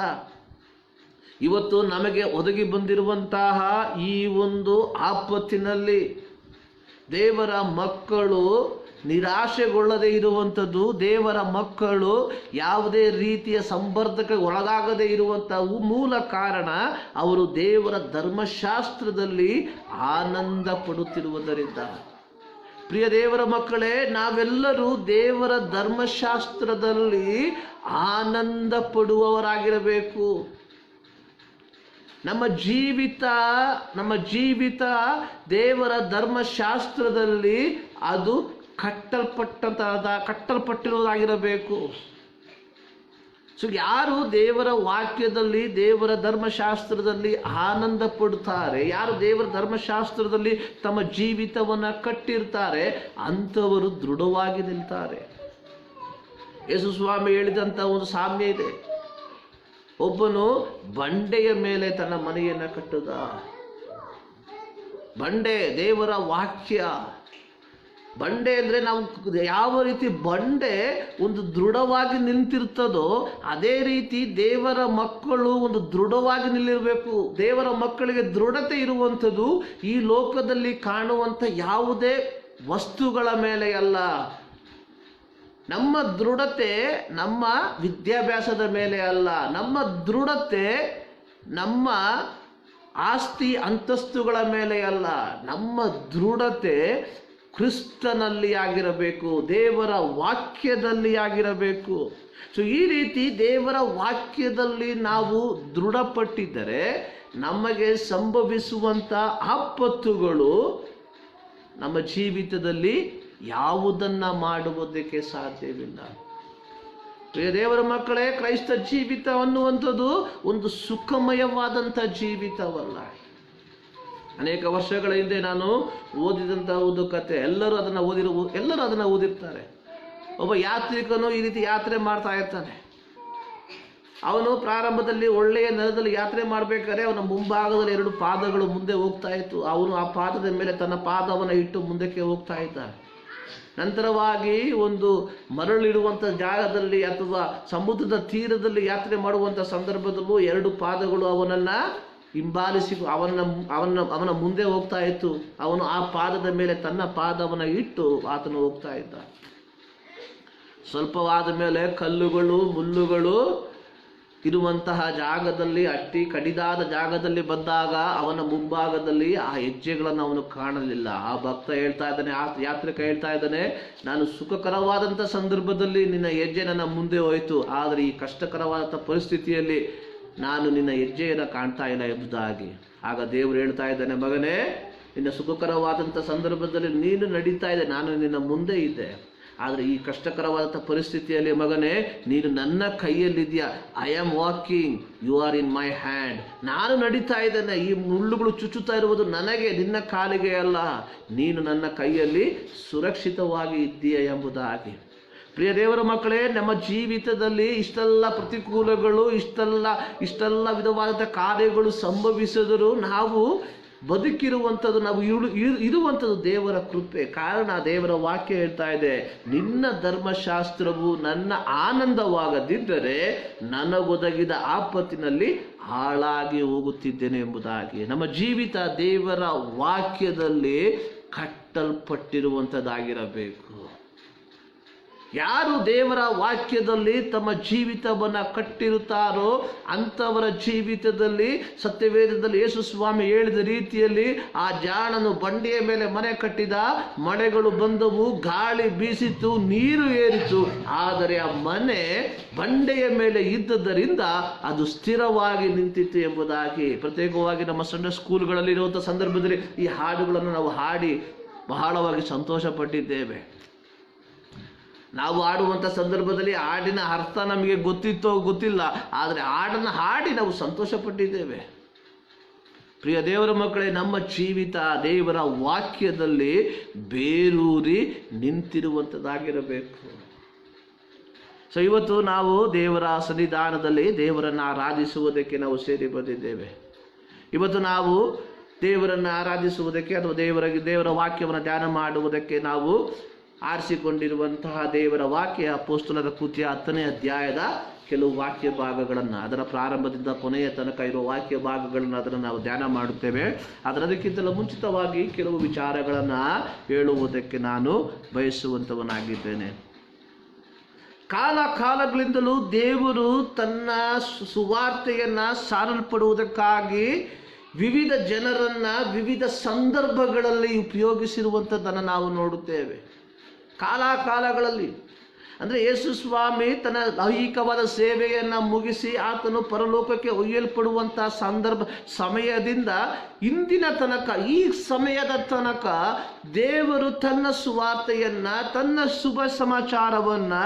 ಇವತ್ತು ನಮಗೆ ಒದಗಿ ಬಂದಿರುವಂತಹ ಈ ಒಂದು ಆಪತ್ತಿನಲ್ಲಿ ದೇವರ ಮಕ್ಕಳು ನಿರಾಶೆಗೊಳ್ಳದೇ ಇರುವಂಥದ್ದು, ದೇವರ ಮಕ್ಕಳು ಯಾವುದೇ ರೀತಿಯ ಸಂಬರ್ಧಕ್ಕೆ ಒಳಗಾಗದೇ ಇರುವಂಥ ಮೂಲ ಕಾರಣ ಅವರು ದೇವರ ಧರ್ಮಶಾಸ್ತ್ರದಲ್ಲಿ ಆನಂದ ಪಡುತ್ತಿರುವುದರಿಂದ. ಪ್ರಿಯ ದೇವರ ಮಕ್ಕಳೇ, ನಾವೆಲ್ಲರೂ ದೇವರ ಧರ್ಮಶಾಸ್ತ್ರದಲ್ಲಿ ಆನಂದ ಪಡುವವರಾಗಿರಬೇಕು. ನಮ್ಮ ಜೀವಿತ ದೇವರ ಧರ್ಮಶಾಸ್ತ್ರದಲ್ಲಿ ಅದು ಕಟ್ಟಲ್ಪಟ್ಟಿರುವುದಾಗಿರಬೇಕು. ಸೊ ಯಾರು ದೇವರ ವಾಕ್ಯದಲ್ಲಿ, ದೇವರ ಧರ್ಮಶಾಸ್ತ್ರದಲ್ಲಿ ಆನಂದ ಪಡುತ್ತಾರೆ, ಯಾರು ದೇವರ ಧರ್ಮಶಾಸ್ತ್ರದಲ್ಲಿ ತಮ್ಮ ಜೀವಿತವನ್ನು ಕಟ್ಟಿರ್ತಾರೆ, ಅಂಥವರು ದೃಢವಾಗಿ ನಿಲ್ತಾರೆ. ಯೇಸು ಸ್ವಾಮಿ ಹೇಳಿದಂಥ ಒಂದು ಸಾಮ್ಯ ಇದೆ. ಒಬ್ಬನು ಬಂಡೆಯ ಮೇಲೆ ತನ್ನ ಮನೆಯನ್ನು ಕಟ್ಟುದ. ಬಂಡೆ ದೇವರ ವಾಕ್ಯ. ಬಂಡೆ ಅಂದರೆ ನಾವು ಯಾವ ರೀತಿ ಬಂಡೆ ಒಂದು ದೃಢವಾಗಿ ನಿಂತಿರ್ತದೋ ಅದೇ ರೀತಿ ದೇವರ ಮಕ್ಕಳು ಒಂದು ದೃಢವಾಗಿ ನಿಲ್ಲಿರಬೇಕು. ದೇವರ ಮಕ್ಕಳಿಗೆ ದೃಢತೆ ಇರುವಂಥದ್ದು ಈ ಲೋಕದಲ್ಲಿ ಕಾಣುವಂಥ ಯಾವುದೇ ವಸ್ತುಗಳ ಮೇಲೆ ಅಲ್ಲ. ನಮ್ಮ ದೃಢತೆ ನಮ್ಮ ವಿದ್ಯಾಭ್ಯಾಸದ ಮೇಲೆ ಅಲ್ಲ. ನಮ್ಮ ದೃಢತೆ ನಮ್ಮ ಆಸ್ತಿ ಅಂತಸ್ತುಗಳ ಮೇಲೆ ಅಲ್ಲ. ನಮ್ಮ ದೃಢತೆ ಕ್ರಿಸ್ತನಲ್ಲಿ ಆಗಿರಬೇಕು, ದೇವರ ವಾಕ್ಯದಲ್ಲಿ ಆಗಿರಬೇಕು. ಸೊ ಈ ರೀತಿ ದೇವರ ವಾಕ್ಯದಲ್ಲಿ ನಾವು ದೃಢಪಟ್ಟಿದ್ದರೆ ನಮಗೆ ಸಂಭವಿಸುವಂಥ ಆಪತ್ತುಗಳು ನಮ್ಮ ಜೀವಿತದಲ್ಲಿ ಯಾವುದನ್ನು ಮಾಡುವುದಕ್ಕೆ ಸಾಧ್ಯವಿಲ್ಲ. ದೇವರ ಮಕ್ಕಳೇ, ಕ್ರೈಸ್ತ ಜೀವಿತ ಅನ್ನುವಂಥದ್ದು ಒಂದು ಸುಖಮಯವಾದಂಥ ಜೀವಿತವಲ್ಲ. ಅನೇಕ ವರ್ಷಗಳ ಹಿಂದೆ ನಾನು ಓದಿದಂಥ ಒಂದು ಕತೆ, ಎಲ್ಲರೂ ಅದನ್ನು ಓದಿರ್ತಾರೆ. ಒಬ್ಬ ಯಾತ್ರಿಕನು ಈ ರೀತಿ ಯಾತ್ರೆ ಮಾಡ್ತಾ ಇರ್ತಾನೆ. ಅವನು ಪ್ರಾರಂಭದಲ್ಲಿ ಒಳ್ಳೆಯ ನೆಲದಲ್ಲಿ ಯಾತ್ರೆ ಮಾಡಬೇಕಾದ್ರೆ ಅವನ ಮುಂಭಾಗದಲ್ಲಿ 2 ಪಾದಗಳು ಮುಂದೆ ಹೋಗ್ತಾ ಇತ್ತು. ಅವನು ಆ ಪಾದದ ಮೇಲೆ ತನ್ನ ಪಾದವನ್ನು ಇಟ್ಟು ಮುಂದಕ್ಕೆ ಹೋಗ್ತಾ ಇದ್ದ. ನಂತರವಾಗಿ ಒಂದು ಮರಳಿರುವಂಥ ಜಾಗದಲ್ಲಿ ಅಥವಾ ಸಮುದ್ರದ ತೀರದಲ್ಲಿ ಯಾತ್ರೆ ಮಾಡುವಂಥ ಸಂದರ್ಭದಲ್ಲೂ 2 ಪಾದಗಳು ಅವನನ್ನು ಹಿಂಬಾಲಿಸಿ ಅವನ ಮುಂದೆ ಹೋಗ್ತಾ ಇತ್ತು. ಅವನು ಆ ಪಾದದ ಮೇಲೆ ತನ್ನ ಪಾದವನ್ನು ಇಟ್ಟು ಆತನು ಹೋಗ್ತಾ ಇದ್ದ. ಸ್ವಲ್ಪವಾದ ಮೇಲೆ ಕಲ್ಲುಗಳು ಮುಳ್ಳುಗಳು ಇರುವಂತಹ ಜಾಗದಲ್ಲಿ, ಅಟ್ಟಿ ಕಡಿದಾದ ಜಾಗದಲ್ಲಿ ಬಂದಾಗ ಅವನ ಮುಂಭಾಗದಲ್ಲಿ ಆ ಹೆಜ್ಜೆಗಳನ್ನು ಅವನು ಕಾಣಲಿಲ್ಲ. ಆ ಭಕ್ತ ಹೇಳ್ತಾ ಇದ್ದಾನೆ, ಆ ಯಾತ್ರಿಕ ಹೇಳ್ತಾ ಇದ್ದಾನೆ, ನಾನು ಸುಖಕರವಾದಂಥ ಸಂದರ್ಭದಲ್ಲಿ ನಿನ್ನ ಹೆಜ್ಜೆ ನನ್ನ ಮುಂದೆ ಹೋಯಿತು, ಆದರೆ ಈ ಕಷ್ಟಕರವಾದಂಥ ಪರಿಸ್ಥಿತಿಯಲ್ಲಿ ನಾನು ನಿನ್ನ ಹೆಜ್ಜೆಯನ್ನು ಕಾಣ್ತಾ ಇಲ್ಲ ಎಂಬುದಾಗಿ. ಆಗ ದೇವರು ಹೇಳ್ತಾ ಇದ್ದಾನೆ, ಮಗನೇ, ನಿನ್ನ ಸುಖಕರವಾದಂಥ ಸಂದರ್ಭದಲ್ಲಿ ನೀನು ನಡೀತಾ ಇದ್ದೆ, ನಾನು ನಿನ್ನ ಮುಂದೆ ಇದ್ದೆ. ಆದರೆ ಈ ಕಷ್ಟಕರವಾದಂಥ ಪರಿಸ್ಥಿತಿಯಲ್ಲಿ ಮಗನೇ, ನೀನು ನನ್ನ ಕೈಯಲ್ಲಿದೆಯಾ. I am walking, you are in my hand. ನಾನು ನಡೀತಾ ಇದ್ದೇನೆ, ಈ ಮುಳ್ಳುಗಳು ಚುಚ್ಚುತ್ತಾ ಇರುವುದು ನನಗೆ, ನಿನ್ನ ಕಾಲಿಗೆ ಅಲ್ಲ. ನೀನು ನನ್ನ ಕೈಯಲ್ಲಿ ಸುರಕ್ಷಿತವಾಗಿ ಇದ್ದೀಯ ಎಂಬುದಾಗಿ. ಪ್ರಿಯ ದೇವರ ಮಕ್ಕಳೇ, ನಮ್ಮ ಜೀವಿತದಲ್ಲಿ ಇಷ್ಟೆಲ್ಲ ಪ್ರತಿಕೂಲಗಳು, ಇಷ್ಟೆಲ್ಲ ವಿಧವಾದಂಥ ಕಾರ್ಯಗಳು ಸಂಭವಿಸಿದರೂ ನಾವು ಬದುಕಿರುವಂಥದ್ದು, ನಾವು ಇರುವಂಥದ್ದು ದೇವರ ಕೃಪೆ. ಕಾರಣ ದೇವರ ವಾಕ್ಯ ಹೇಳ್ತಾ ಇದೆ, ನಿನ್ನ ಧರ್ಮಶಾಸ್ತ್ರವು ನನ್ನ ಆನಂದವಾಗದಿದ್ದರೆ ನನಗೊದಗಿದ ಆಪತ್ತಿನಲ್ಲಿ ಹಾಳಾಗಿ ಹೋಗುತ್ತಿದ್ದೇನೆ ಎಂಬುದಾಗಿ. ನಮ್ಮ ಜೀವಿತ ದೇವರ ವಾಕ್ಯದಲ್ಲಿ ಕಟ್ಟಲ್ಪಟ್ಟಿರುವಂಥದ್ದಾಗಿರಬೇಕು. ಯಾರು ದೇವರ ವಾಕ್ಯದಲ್ಲಿ ತಮ್ಮ ಜೀವಿತವನ್ನು ಕಟ್ಟಿರುತ್ತಾರೋ ಅಂಥವರ ಜೀವಿತದಲ್ಲಿ ಸತ್ಯವೇದದಲ್ಲಿ ಯೇಸು ಸ್ವಾಮಿ ಹೇಳಿದ ರೀತಿಯಲ್ಲಿ ಆ ಜಾಣನು ಬಂಡೆಯ ಮೇಲೆ ಮನೆ ಕಟ್ಟಿದ, ಮಳೆಗಳು ಬಂದವು, ಗಾಳಿ ಬೀಸಿತು, ನೀರು ಏರಿತು, ಆದರೆ ಆ ಮನೆ ಬಂಡೆಯ ಮೇಲೆ ಇದ್ದದರಿಂದ ಅದು ಸ್ಥಿರವಾಗಿ ನಿಂತಿತ್ತು ಎಂಬುದಾಗಿ. ಪ್ರತ್ಯೇಕವಾಗಿ ನಮ್ಮ ಸಂಡೇ ಸ್ಕೂಲ್ಗಳಲ್ಲಿ ಇರುವಂಥ ಸಂದರ್ಭದಲ್ಲಿ ಈ ಹಾಡುಗಳನ್ನು ನಾವು ಹಾಡಿ ಬಹಳವಾಗಿ ಸಂತೋಷ ಪಟ್ಟಿದ್ದೇವೆ. ನಾವು ಆಡುವಂಥ ಸಂದರ್ಭದಲ್ಲಿ ಹಾಡಿನ ಅರ್ಥ ನಮಗೆ ಗೊತ್ತಿತ್ತೋ ಗೊತ್ತಿಲ್ಲ, ಆದರೆ ಹಾಡನ್ನು ಹಾಡಿ ನಾವು ಸಂತೋಷ ಪಟ್ಟಿದ್ದೇವೆ. ಪ್ರಿಯ ದೇವರ ಮಕ್ಕಳೇ, ನಮ್ಮ ಜೀವಿತ ದೇವರ ವಾಕ್ಯದಲ್ಲಿ ಬೇರೂರಿ ನಿಂತಿರುವಂಥದ್ದಾಗಿರಬೇಕು. ಸೊ ಇವತ್ತು ನಾವು ದೇವರ ಸನ್ನಿಧಾನದಲ್ಲಿ ದೇವರನ್ನು ಆರಾಧಿಸುವುದಕ್ಕೆ ನಾವು ಸೇರಿ ಬಂದಿದ್ದೇವೆ. ಇವತ್ತು ನಾವು ದೇವರನ್ನು ಆರಾಧಿಸುವುದಕ್ಕೆ ಅಥವಾ ದೇವರ ವಾಕ್ಯವನ್ನು ಧ್ಯಾನ ಮಾಡುವುದಕ್ಕೆ ನಾವು ಆರಿಸಿಕೊಂಡಿರುವಂತಹ ದೇವರ ವಾಕ್ಯ ಅಪೊಸ್ತಲರ ಕೃತ್ಯ 10ನೇ ಅಧ್ಯಾಯದ ಕೆಲವು ವಾಕ್ಯ ಭಾಗಗಳನ್ನು, ಅದರ ಪ್ರಾರಂಭದಿಂದ ಕೊನೆಯ ತನಕ ಇರುವ ವಾಕ್ಯ ಭಾಗಗಳನ್ನು ಅದನ್ನು ನಾವು ಧ್ಯಾನ ಮಾಡುತ್ತೇವೆ. ಅದಕ್ಕಿಂತಲೂ ಮುಂಚಿತವಾಗಿ ಕೆಲವು ವಿಚಾರಗಳನ್ನು ಹೇಳುವುದಕ್ಕೆ ನಾನು ಬಯಸುವಂಥವನಾಗಿದ್ದೇನೆ. ಕಾಲಗಳಿಂದಲೂ ದೇವರು ತನ್ನ ಸುವಾರ್ತೆಯನ್ನು ಸಾರಲ್ಪಡುವುದಕ್ಕಾಗಿ ವಿವಿಧ ಜನರನ್ನು ವಿವಿಧ ಸಂದರ್ಭಗಳಲ್ಲಿ ಉಪಯೋಗಿಸಿರುವಂಥದ್ದನ್ನು ನಾವು ನೋಡುತ್ತೇವೆ. ಕಾಲಗಳಲ್ಲಿ ಅಂದರೆ ಯೇಸು ಸ್ವಾಮಿ ತನ್ನ ದೈಹಿಕವಾದ ಸೇವೆಯನ್ನು ಮುಗಿಸಿ ಆತನು ಪರಲೋಕಕ್ಕೆ ಒಯ್ಯಲ್ಪಡುವಂಥ ಸಮಯದಿಂದ ಇಂದಿನ ತನಕ, ಈ ಸಮಯದ ತನಕ ದೇವರು ತನ್ನ ಸುವಾರ್ತೆಯನ್ನು, ತನ್ನ ಶುಭ ಸಮಾಚಾರವನ್ನು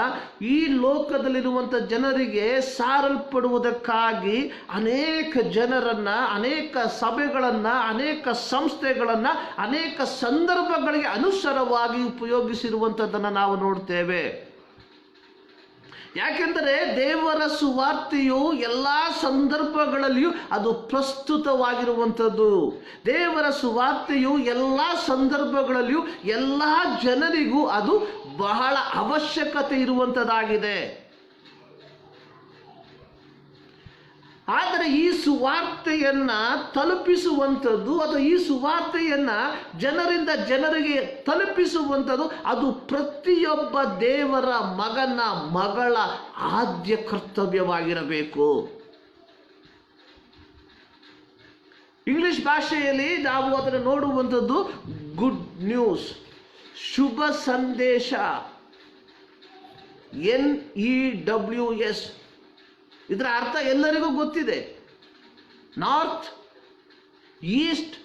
ಈ ಲೋಕದಲ್ಲಿರುವಂಥ ಜನರಿಗೆ ಸಾರಲ್ಪಡುವುದಕ್ಕಾಗಿ ಅನೇಕ ಜನರನ್ನು, ಅನೇಕ ಸಭೆಗಳನ್ನು, ಅನೇಕ ಸಂಸ್ಥೆಗಳನ್ನು, ಅನೇಕ ಸಂದರ್ಭಗಳಿಗೆ ಅನುಸಾರವಾಗಿ ಉಪಯೋಗಿಸಿರುವಂಥದ್ದನ್ನು ನಾವು ನೋಡ್ತೇವೆ. ಯಾಕೆಂದರೆ ದೇವರ ಸುವಾರ್ತೆಯು ಎಲ್ಲ ಸಂದರ್ಭಗಳಲ್ಲಿಯೂ ಅದು ಪ್ರಸ್ತುತವಾಗಿರುವಂಥದ್ದು. ದೇವರ ಸುವಾರ್ತೆಯು ಎಲ್ಲ ಸಂದರ್ಭಗಳಲ್ಲಿಯೂ ಎಲ್ಲ ಜನರಿಗೂ ಅದು ಬಹಳ ಅವಶ್ಯಕತೆ ಇರುವಂಥದ್ದಾಗಿದೆ. ಆದರೆ ಈ ಸುವಾರ್ತೆಯನ್ನು ತಲುಪಿಸುವಂಥದ್ದು ಅಥವಾ ಈ ಸುವಾರ್ತೆಯನ್ನು ಜನರಿಂದ ಜನರಿಗೆ ತಲುಪಿಸುವಂಥದ್ದು ಅದು ಪ್ರತಿಯೊಬ್ಬ ದೇವರ ಮಗನ ಮಗಳ ಆದ್ಯ ಕರ್ತವ್ಯವಾಗಿರಬೇಕು. ಇಂಗ್ಲಿಷ್ ಭಾಷೆಯಲ್ಲಿ ನಾವು ಅದನ್ನು ನೋಡುವಂಥದ್ದು ಗುಡ್ ನ್ಯೂಸ್, ಶುಭ ಸಂದೇಶ, NEWS. ಇದರ ಅರ್ಥ ಎಲ್ಲರಿಗೂ ಗೊತ್ತಿದೆ. ನಾರ್ತ್, ಈಸ್ಟ್,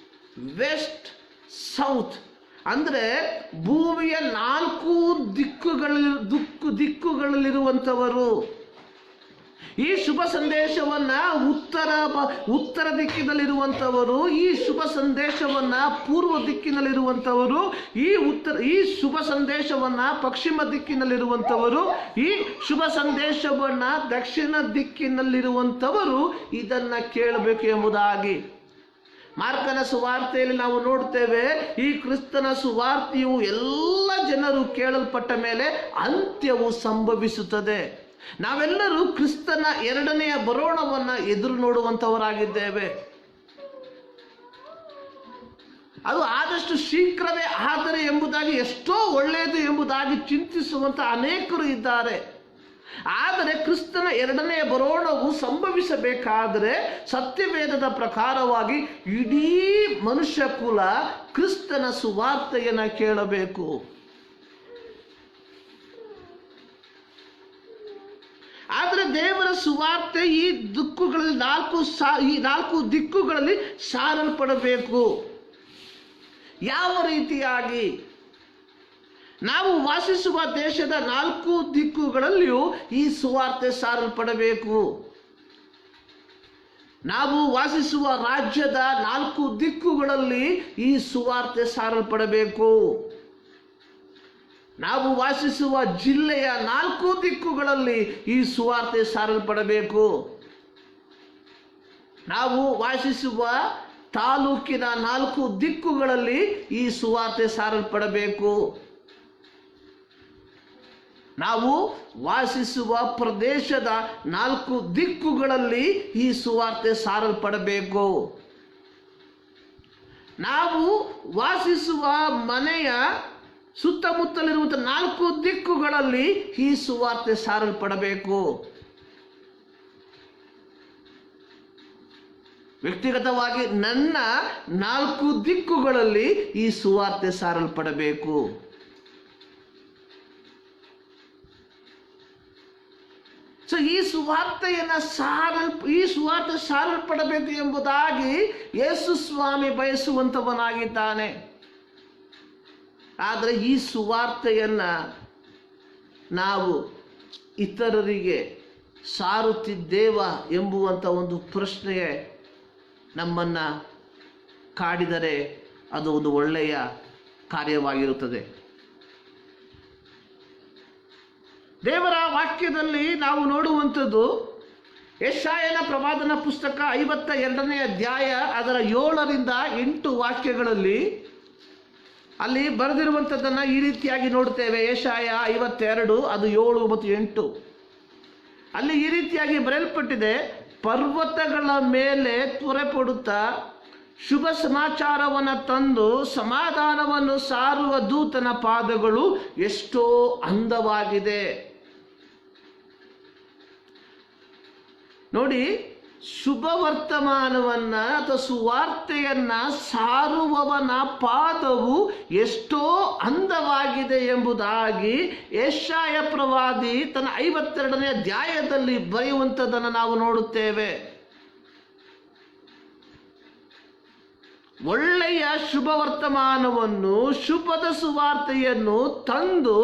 ವೆಸ್ಟ್, ಸೌತ್ ಅಂದರೆ ಭೂಮಿಯ 4 ದಿಕ್ಕುಗಳಲ್ಲಿರುವಂಥವರು. ಈ ಶುಭ ಸಂದೇಶವನ್ನು ಉತ್ತರ ದಿಕ್ಕಿನಲ್ಲಿರುವಂಥವರು, ಈ ಶುಭ ಸಂದೇಶವನ್ನು ಪೂರ್ವ ದಿಕ್ಕಿನಲ್ಲಿರುವಂಥವರು, ಈ ಶುಭ ಸಂದೇಶವನ್ನು ಪಶ್ಚಿಮ ದಿಕ್ಕಿನಲ್ಲಿರುವಂಥವರು, ಈ ಶುಭ ಸಂದೇಶವನ್ನು ದಕ್ಷಿಣ ದಿಕ್ಕಿನಲ್ಲಿರುವಂಥವರು ಇದನ್ನು ಕೇಳಬೇಕು ಎಂಬುದಾಗಿ ಮಾರ್ಕನ ಸುವಾರ್ತೆಯಲ್ಲಿ ನಾವು ನೋಡ್ತೇವೆ. ಈ ಕ್ರಿಸ್ತನ ಸುವಾರ್ತೆಯು ಎಲ್ಲ ಜನರು ಕೇಳಲ್ಪಟ್ಟ ಮೇಲೆ ಅಂತ್ಯವು ಸಂಭವಿಸುತ್ತದೆ. ನಾವೆಲ್ಲರೂ ಕ್ರಿಸ್ತನ 2ನೆಯ ಬರೋಣವನ್ನು ಎದುರು ನೋಡುವಂಥವರಾಗಿದ್ದೇವೆ. ಅದು ಆದಷ್ಟು ಶೀಘ್ರವೇ ಆದರೆ ಎಂಬುದಾಗಿ, ಎಷ್ಟೋ ಒಳ್ಳೆಯದು ಎಂಬುದಾಗಿ ಚಿಂತಿಸುವಂಥ ಅನೇಕರು ಇದ್ದಾರೆ. ಆದರೆ ಕ್ರಿಸ್ತನ 2ನೆಯ ಬರೋಣವು ಸಂಭವಿಸಬೇಕಾದರೆ ಸತ್ಯವೇದದ ಪ್ರಕಾರವಾಗಿ ಇಡೀ ಮನುಷ್ಯ ಕುಲ ಕ್ರಿಸ್ತನ ಸುವಾರ್ತೆಯನ್ನು ಕೇಳಬೇಕು. ಆದರೆ ದೇವರ ಸುವಾರ್ತೆ ಈ ದಿಕ್ಕುಗಳಲ್ಲಿ 4 ದಿಕ್ಕುಗಳಲ್ಲಿ ಸಾರಲ್ಪಡಬೇಕು. ಯಾವ ರೀತಿಯಾಗಿ? ನಾವು ವಾಸಿಸುವ ದೇಶದ 4 ದಿಕ್ಕುಗಳಲ್ಲಿಯೂ ಈ ಸುವಾರ್ತೆ ಸಾರಲ್ಪಡಬೇಕು. ನಾವು ವಾಸಿಸುವ ರಾಜ್ಯದ 4 ದಿಕ್ಕುಗಳಲ್ಲಿ ಈ ಸುವಾರ್ತೆ ಸಾರಲ್ಪಡಬೇಕು. ನಾವು ವಾಸಿಸುವ ಜಿಲ್ಲೆಯ 4 ದಿಕ್ಕುಗಳಲ್ಲಿ ಈ ಸುವಾರ್ತೆ ಸಾರಲ್ಪಡಬೇಕು. ನಾವು ವಾಸಿಸುವ ತಾಲೂಕಿನ 4 ದಿಕ್ಕುಗಳಲ್ಲಿ ಈ ಸುವಾರ್ತೆ ಸಾರಲ್ಪಡಬೇಕು. ನಾವು ವಾಸಿಸುವ ಪ್ರದೇಶದ 4 ದಿಕ್ಕುಗಳಲ್ಲಿ ಈ ಸುವಾರ್ತೆ ಸಾರಲ್ಪಡಬೇಕು. ನಾವು ವಾಸಿಸುವ ಮನೆಯ ಸುತ್ತಮುತ್ತಲಿರುವಂಥ 4 ದಿಕ್ಕುಗಳಲ್ಲಿ ಈ ಸುವಾರ್ತೆ ಸಾರಲ್ಪಡಬೇಕು. ವ್ಯಕ್ತಿಗತವಾಗಿ ನನ್ನ 4 ದಿಕ್ಕುಗಳಲ್ಲಿ ಈ ಸುವಾರ್ತೆ ಸಾರಲ್ಪಡಬೇಕು. ಸೊ ಈ ಸುವಾರ್ತೆ ಸಾರಲ್ಪಡಬೇಕು ಎಂಬುದಾಗಿ ಯೇಸು ಸ್ವಾಮಿ ಬಯಸುವಂಥವನಾಗಿದ್ದಾನೆ. ಆದರೆ ಈ ಸುವಾರ್ತೆಯನ್ನು ನಾವು ಇತರರಿಗೆ ಸಾರುತ್ತಿದ್ದೇವ ಎಂಬುವಂಥ ಒಂದು ಪ್ರಶ್ನೆಯೇ ನಮ್ಮನ್ನು ಕಾಡಿದರೆ ಅದು ಒಂದು ಒಳ್ಳೆಯ ಕಾರ್ಯವಾಗಿರುತ್ತದೆ. ದೇವರ ವಾಕ್ಯದಲ್ಲಿ ನಾವು ನೋಡುವಂಥದ್ದು ಯೆಶಾಯನ ಪ್ರವಾದನ ಪುಸ್ತಕ 52ನೇ ಅಧ್ಯಾಯ ಅದರ 7ರಿಂದ 8 ವಾಕ್ಯಗಳಲ್ಲಿ ಅಲ್ಲಿ ಬರೆದಿರುವಂಥದ್ದನ್ನು ಈ ರೀತಿಯಾಗಿ ನೋಡ್ತೇವೆ. ಯೆಶಾಯ 52 ಅದು 7 ಮತ್ತು 8 ಅಲ್ಲಿ ಈ ರೀತಿಯಾಗಿ ಬರೆಯಲ್ಪಟ್ಟಿದೆ. ಪರ್ವತಗಳ ಮೇಲೆ ತ್ವರೆಪಡುತ್ತಾ ಶುಭ ಸಮಾಚಾರವನ್ನು ತಂದು ಸಮಾಧಾನವನ್ನು ಸಾರುವ ದೂತನ ಪಾದಗಳು ಎಷ್ಟೋ ಅಂದವಾಗಿದೆ. ನೋಡಿ, ಶುಭ ವರ್ತಮಾನವನ್ನು ಅಥವಾ ಸುವಾರ್ತೆಯನ್ನು ಸಾರುವವನ ಪಾದವು ಎಷ್ಟೋ ಅಂದವಾಗಿದೆ ಎಂಬುದಾಗಿ ಯೆಶಾಯ ಪ್ರವಾದಿ ತನ್ನ 52ನೇ ಅಧ್ಯಾಯದಲ್ಲಿ ಬರೆಯುವಂಥದ್ದನ್ನು ನಾವು ನೋಡುತ್ತೇವೆ. ಒಳ್ಳೆಯ ಶುಭ ವರ್ತಮಾನವನ್ನು, ಶುಭದ ಸುವಾರ್ತೆಯನ್ನು ತಂದು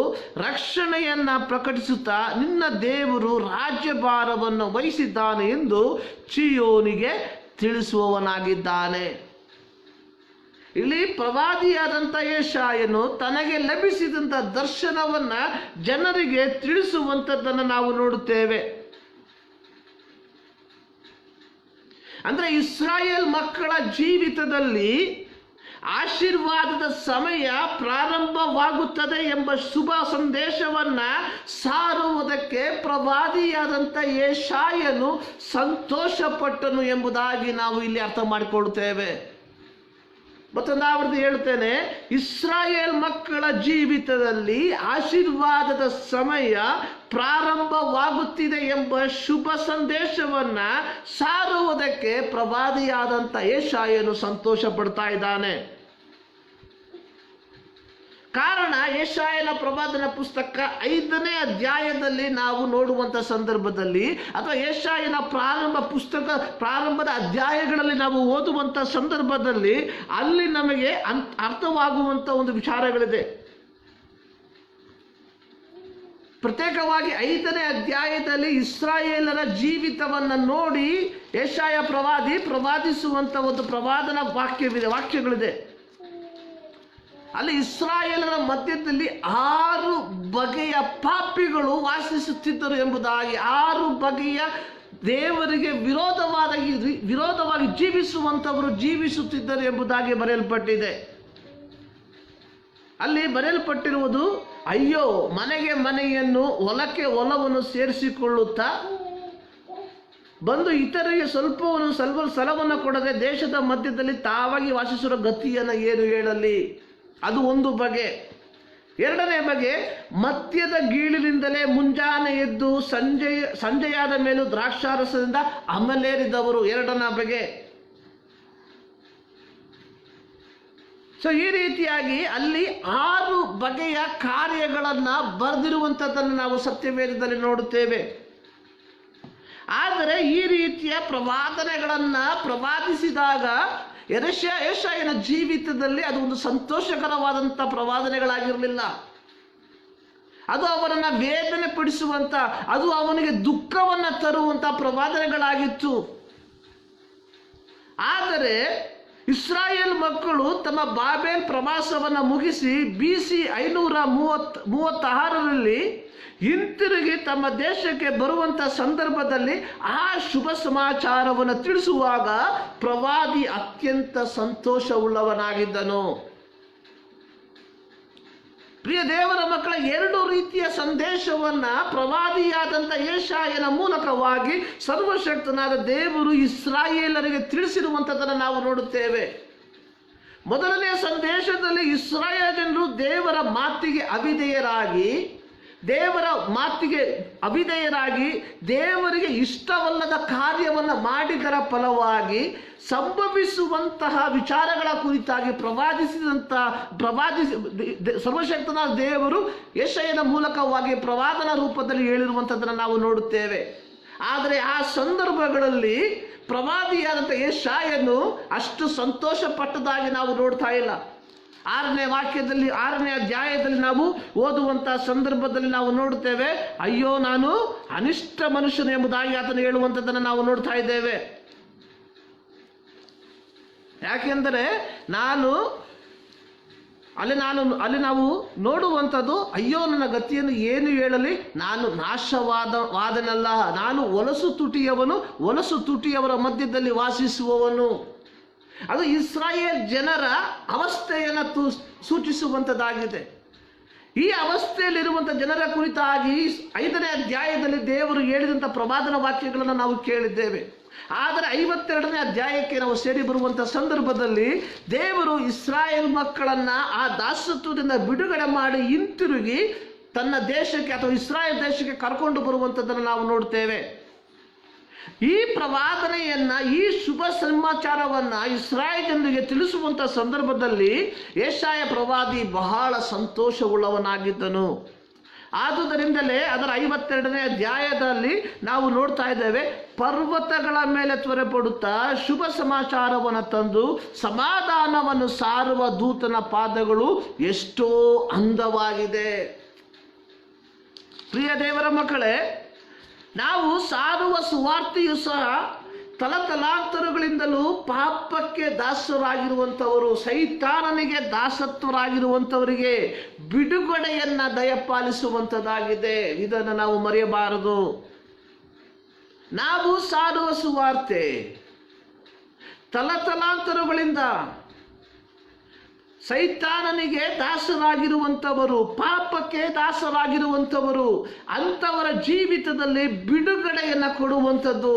ರಕ್ಷಣೆಯನ್ನು ಪ್ರಕಟಿಸುತ್ತಾ ನಿನ್ನ ದೇವರು ರಾಜ್ಯಭಾರವನ್ನು ವಹಿಸಿದ್ದಾನೆ ಎಂದು ಚೀಯೋನಿಗೆ ತಿಳಿಸುವವನಾಗಿದ್ದಾನೆ. ಇಲ್ಲಿ ಪ್ರವಾದಿಯಾದಂಥ ಯೆಶಾಯನು ತನಗೆ ಲಭಿಸಿದಂಥ ದರ್ಶನವನ್ನ ಜನರಿಗೆ ತಿಳಿಸುವಂಥದ್ದನ್ನು ನಾವು ನೋಡುತ್ತೇವೆ. ಅಂದ್ರೆ ಇಸ್ರಾಯೇಲ್ ಮಕ್ಕಳ ಜೀವಿತದಲ್ಲಿ ಆಶೀರ್ವಾದದ ಸಮಯ ಪ್ರಾರಂಭವಾಗುತ್ತದೆ ಎಂಬ ಶುಭ ಸಂದೇಶವನ್ನ ಸಾರುವುದಕ್ಕೆ ಪ್ರವಾದಿಯಾದಂಥ ಯೆಶಾಯನು ಸಂತೋಷಪಟ್ಟನು ಎಂಬುದಾಗಿ ನಾವು ಇಲ್ಲಿ ಅರ್ಥ ಮಾಡಿಕೊಳ್ಳುತ್ತೇವೆ. ಮತ್ತೊಂದು ಆವೃತ್ತಿ ಹೇಳ್ತೇನೆ, ಇಸ್ರಾಯೇಲ್ ಮಕ್ಕಳ ಜೀವಿತದಲ್ಲಿ ಆಶೀರ್ವಾದದ ಸಮಯ ಪ್ರಾರಂಭವಾಗುತ್ತಿದೆ ಎಂಬ ಶುಭ ಸಂದೇಶವನ್ನ ಸಾರುವುದಕ್ಕೆ ಪ್ರವಾದಿಯಾದಂಥ ಯೆಶಾಯನು ಸಂತೋಷ ಪಡ್ತಾ ಇದ್ದಾನೆ. ಕಾರಣ ಯೆಶಾಯನ ಪ್ರವಾದನ ಪುಸ್ತಕ 5ನೇ ಅಧ್ಯಾಯದಲ್ಲಿ ನಾವು ನೋಡುವಂಥ ಸಂದರ್ಭದಲ್ಲಿ ಅಥವಾ ಯೆಶಾಯನ ಪ್ರಾರಂಭದ ಅಧ್ಯಾಯಗಳಲ್ಲಿ ನಾವು ಓದುವಂಥ ಸಂದರ್ಭದಲ್ಲಿ ಅಲ್ಲಿ ನಮಗೆ ಅರ್ಥವಾಗುವಂಥ ಒಂದು ವಿಚಾರಗಳಿದೆ. ಪ್ರತ್ಯೇಕವಾಗಿ 5ನೇ ಅಧ್ಯಾಯದಲ್ಲಿ ಇಸ್ರಾಯೇಲರ ಜೀವಿತವನ್ನು ನೋಡಿ ಯೆಶಾಯ ಪ್ರವಾದಿಸುವಂಥ ಒಂದು ಪ್ರವಾದನ ವಾಕ್ಯಗಳಿದೆ. ಅಲ್ಲಿ ಇಸ್ರಾಯೇಲರ ಮಧ್ಯದಲ್ಲಿ 6 ಬಗೆಯ ಪಾಪಿಗಳು ವಾಸಿಸುತ್ತಿದ್ದರು ಎಂಬುದಾಗಿ, 6 ಬಗೆಯ ದೇವರಿಗೆ ವಿರೋಧವಾಗಿ ಜೀವಿಸುವಂಥವರು ಜೀವಿಸುತ್ತಿದ್ದರು ಎಂಬುದಾಗಿ ಬರೆಯಲ್ಪಟ್ಟಿದೆ. ಅಲ್ಲಿ ಬರೆಯಲ್ಪಟ್ಟಿರುವುದು, ಅಯ್ಯೋ ಮನೆಗೆ ಮನೆಯನ್ನು ಹೊಲಕ್ಕೆ ಹೊಲವನ್ನು ಸೇರಿಸಿಕೊಳ್ಳುತ್ತಾ ಬಂದು ಇತರರಿಗೆ ಸ್ವಲ್ಪ ಸ್ಥಳವನ್ನು ಕೊಡದೆ ದೇಶದ ಮಧ್ಯದಲ್ಲಿ ತಾವಾಗಿ ವಾಸಿಸುವ ಗತಿಯನ್ನು ಏನು ಹೇಳಲಿ. ಅದು ಒಂದು ಬಗೆ. 2ನೇ ಬಗೆ, ಮದ್ಯದ ಗೀಳಿನಿಂದಲೇ ಮುಂಜಾನೆ ಎದ್ದು ಸಂಜೆಯಾದ ಮೇಲೂ ದ್ರಾಕ್ಷಾರಸದಿಂದ ಅಮಲೇರಿದವರು 2ನೇ ಬಗೆ. ಸೊ ಈ ರೀತಿಯಾಗಿ ಅಲ್ಲಿ 6 ಬಗೆಯ ಕಾರ್ಯಗಳನ್ನು ಬರೆದಿರುವಂಥದ್ದನ್ನು ನಾವು ಸತ್ಯವೇದದಲ್ಲಿ ನೋಡುತ್ತೇವೆ. ಆದರೆ ಈ ರೀತಿಯ ಪ್ರವಾದನೆಗಳನ್ನು ಪ್ರವಾದಿಸಿದಾಗ ಯೆಶಾಯನ ಜೀವಿತದಲ್ಲಿ ಅದು ಒಂದು ಸಂತೋಷಕರವಾದಂಥ ಪ್ರವಾದನೆಗಳಾಗಿರಲಿಲ್ಲ. ಅದು ಅವನನ್ನು ವೇದನೆ ಪಡಿಸುವಂಥ, ಅದು ಅವನಿಗೆ ದುಃಖವನ್ನು ತರುವಂಥ ಪ್ರವಾದನೆಗಳಾಗಿತ್ತು. ಆದರೆ ಇಸ್ರಾಯೇಲ್ ಮಕ್ಕಳು ತಮ್ಮ ಬಾಬೆಲ್ ಪ್ರವಾಸವನ್ನು ಮುಗಿಸಿ BC 536ರಲ್ಲಿ ಹಿಂತಿರುಗಿ ತಮ್ಮ ದೇಶಕ್ಕೆ ಬರುವಂಥ ಸಂದರ್ಭದಲ್ಲಿ ಆ ಶುಭ ಸಮಾಚಾರವನ್ನು ತಿಳಿಸುವಾಗ ಪ್ರವಾದಿ ಅತ್ಯಂತ ಸಂತೋಷವುಳ್ಳವನಾಗಿದ್ದನು. ಪ್ರಿಯ ದೇವರ ಮಕ್ಕಳ, 2 ರೀತಿಯ ಸಂದೇಶವನ್ನ ಪ್ರವಾದಿಯಾದಂಥ ಯೆಶಾಯನ ಮೂಲಕವಾಗಿ ಸರ್ವಶಕ್ತನಾದ ದೇವರು ಇಸ್ರಾಯೇಲರಿಗೆ ತಿಳಿಸಿರುವಂಥದ್ದನ್ನು ನಾವು ನೋಡುತ್ತೇವೆ. ಮೊದಲನೇ ಸಂದೇಶದಲ್ಲಿ ಇಸ್ರಾಯೇಲ್ ಜನರು ದೇವರ ಮಾತಿಗೆ ಅವಿಧೇಯರಾಗಿ ದೇವರಿಗೆ ಇಷ್ಟವಲ್ಲದ ಕಾರ್ಯವನ್ನು ಮಾಡಿದರ ಫಲವಾಗಿ ಸಂಭವಿಸುವಂತಹ ವಿಚಾರಗಳ ಕುರಿತಾಗಿ ಸರ್ವಶಕ್ತನಾದ ದೇವರು ಯೆಶಾಯನ ಮೂಲಕವಾಗಿ ಪ್ರವಾದನ ರೂಪದಲ್ಲಿ ಹೇಳಿರುವಂಥದ್ದನ್ನು ನಾವು ನೋಡುತ್ತೇವೆ. ಆದರೆ ಆ ಸಂದರ್ಭಗಳಲ್ಲಿ ಪ್ರವಾದಿಯಾದಂಥ ಯೆಶಾಯನು ಅಷ್ಟು ಸಂತೋಷ ಪಟ್ಟದಾಗಿ ನಾವು ನೋಡ್ತಾ ಇಲ್ಲ. 6ನೇ ಅಧ್ಯಾಯದಲ್ಲಿ ನಾವು ಓದುವಂಥ ಸಂದರ್ಭದಲ್ಲಿ ನಾವು ನೋಡುತ್ತೇವೆ, ಅಯ್ಯೋ ನಾನು ಅನಿಷ್ಟ ಮನುಷ್ಯನು ಎಂಬುದಾಗಿ ಆತನು ಹೇಳುವಂಥದ್ದನ್ನು ನಾವು ನೋಡ್ತಾ ಇದ್ದೇವೆ. ಯಾಕೆಂದರೆ ಅಲ್ಲಿ ನಾವು ನೋಡುವಂಥದ್ದು, ಅಯ್ಯೋ ನನ್ನ ಗತಿಯನ್ನು ಏನು ಹೇಳಲಿ, ನಾನು ನಾಶವಾದನಲ್ಲ, ನಾನು ಹೊಲಸು ತುಟಿಯವರ ಮಧ್ಯದಲ್ಲಿ ವಾಸಿಸುವವನು. ಅದು ಇಸ್ರಾಯೇಲ್ ಜನರ ಅವಸ್ಥೆಯನ್ನು ಸೂಚಿಸುವಂಥದ್ದಾಗಿದೆ. ಈ ಅವಸ್ಥೆಯಲ್ಲಿರುವಂಥ ಜನರ ಕುರಿತಾಗಿ 5ನೇ ಅಧ್ಯಾಯದಲ್ಲಿ ದೇವರು ಹೇಳಿದಂಥ ಪ್ರವಾದನ ವಾಕ್ಯಗಳನ್ನು ನಾವು ಕೇಳಿದ್ದೇವೆ. ಆದರೆ 52ನೇ ಅಧ್ಯಾಯಕ್ಕೆ ನಾವು ಸೇರಿ ಬರುವಂಥ ಸಂದರ್ಭದಲ್ಲಿ ದೇವರು ಇಸ್ರಾಯೇಲ್ ಮಕ್ಕಳನ್ನು ಆ ದಾಸತ್ವದಿಂದ ಬಿಡುಗಡೆ ಮಾಡಿ ಹಿಂತಿರುಗಿ ತನ್ನ ದೇಶಕ್ಕೆ ಅಥವಾ ಇಸ್ರಾಯೇಲ್ ದೇಶಕ್ಕೆ ಕರ್ಕೊಂಡು ಬರುವಂಥದ್ದನ್ನು ನಾವು ನೋಡ್ತೇವೆ. ಈ ಪ್ರವಾದನೆಯನ್ನ, ಈ ಶುಭ ಸಮಾಚಾರವನ್ನ ಇಸ್ರಾಯೇಲ್ ಜನರಿಗೆ ತಿಳಿಸುವಂಥ ಸಂದರ್ಭದಲ್ಲಿ ಯೆಶಾಯ ಪ್ರವಾದಿ ಬಹಳ ಸಂತೋಷವುಳ್ಳವನಾಗಿದ್ದನು. ಆದುದರಿಂದಲೇ ಅದರ 52ನೇ ಅಧ್ಯಾಯದಲ್ಲಿ ನಾವು ನೋಡ್ತಾ ಇದ್ದೇವೆ, ಪರ್ವತಗಳ ಮೇಲೆ ತ್ವರೆಪಡುತ್ತಾ ಶುಭ ಸಮಾಚಾರವನ್ನು ತಂದು ಸಮಾಧಾನವನ್ನು ಸಾರುವ ದೂತನ ಪಾದಗಳು ಎಷ್ಟೋ ಅಂದವಾಗಿದೆ. ಪ್ರಿಯ ದೇವರ ಮಕ್ಕಳೇ, ನಾವು ಸಾರುವ ಸುವಾರ್ತೆಯು ಸಹ ತಲತಲಾಂತರಗಳಿಂದಲೂ ಪಾಪಕ್ಕೆ ದಾಸರಾಗಿರುವಂಥವರು, ಸೈತಾನನಿಗೆ ದಾಸತ್ವರಾಗಿರುವಂಥವರಿಗೆ ಬಿಡುಗಡೆಯನ್ನ ದಯಪಾಲಿಸುವಂಥದ್ದಾಗಿದೆ. ಇದನ್ನು ನಾವು ಮರೆಯಬಾರದು. ನಾವು ಸಾರುವ ಸುವಾರ್ತೆ ತಲತಲಾಂತರಗಳಿಂದ ಸೈತಾನನಿಗೆ ದಾಸರಾಗಿರುವಂಥವರು, ಪಾಪಕ್ಕೆ ದಾಸರಾಗಿರುವಂಥವರು, ಅಂಥವರ ಜೀವಿತದಲ್ಲಿ ಬಿಡುಗಡೆಯನ್ನು ಕೊಡುವಂಥದ್ದು.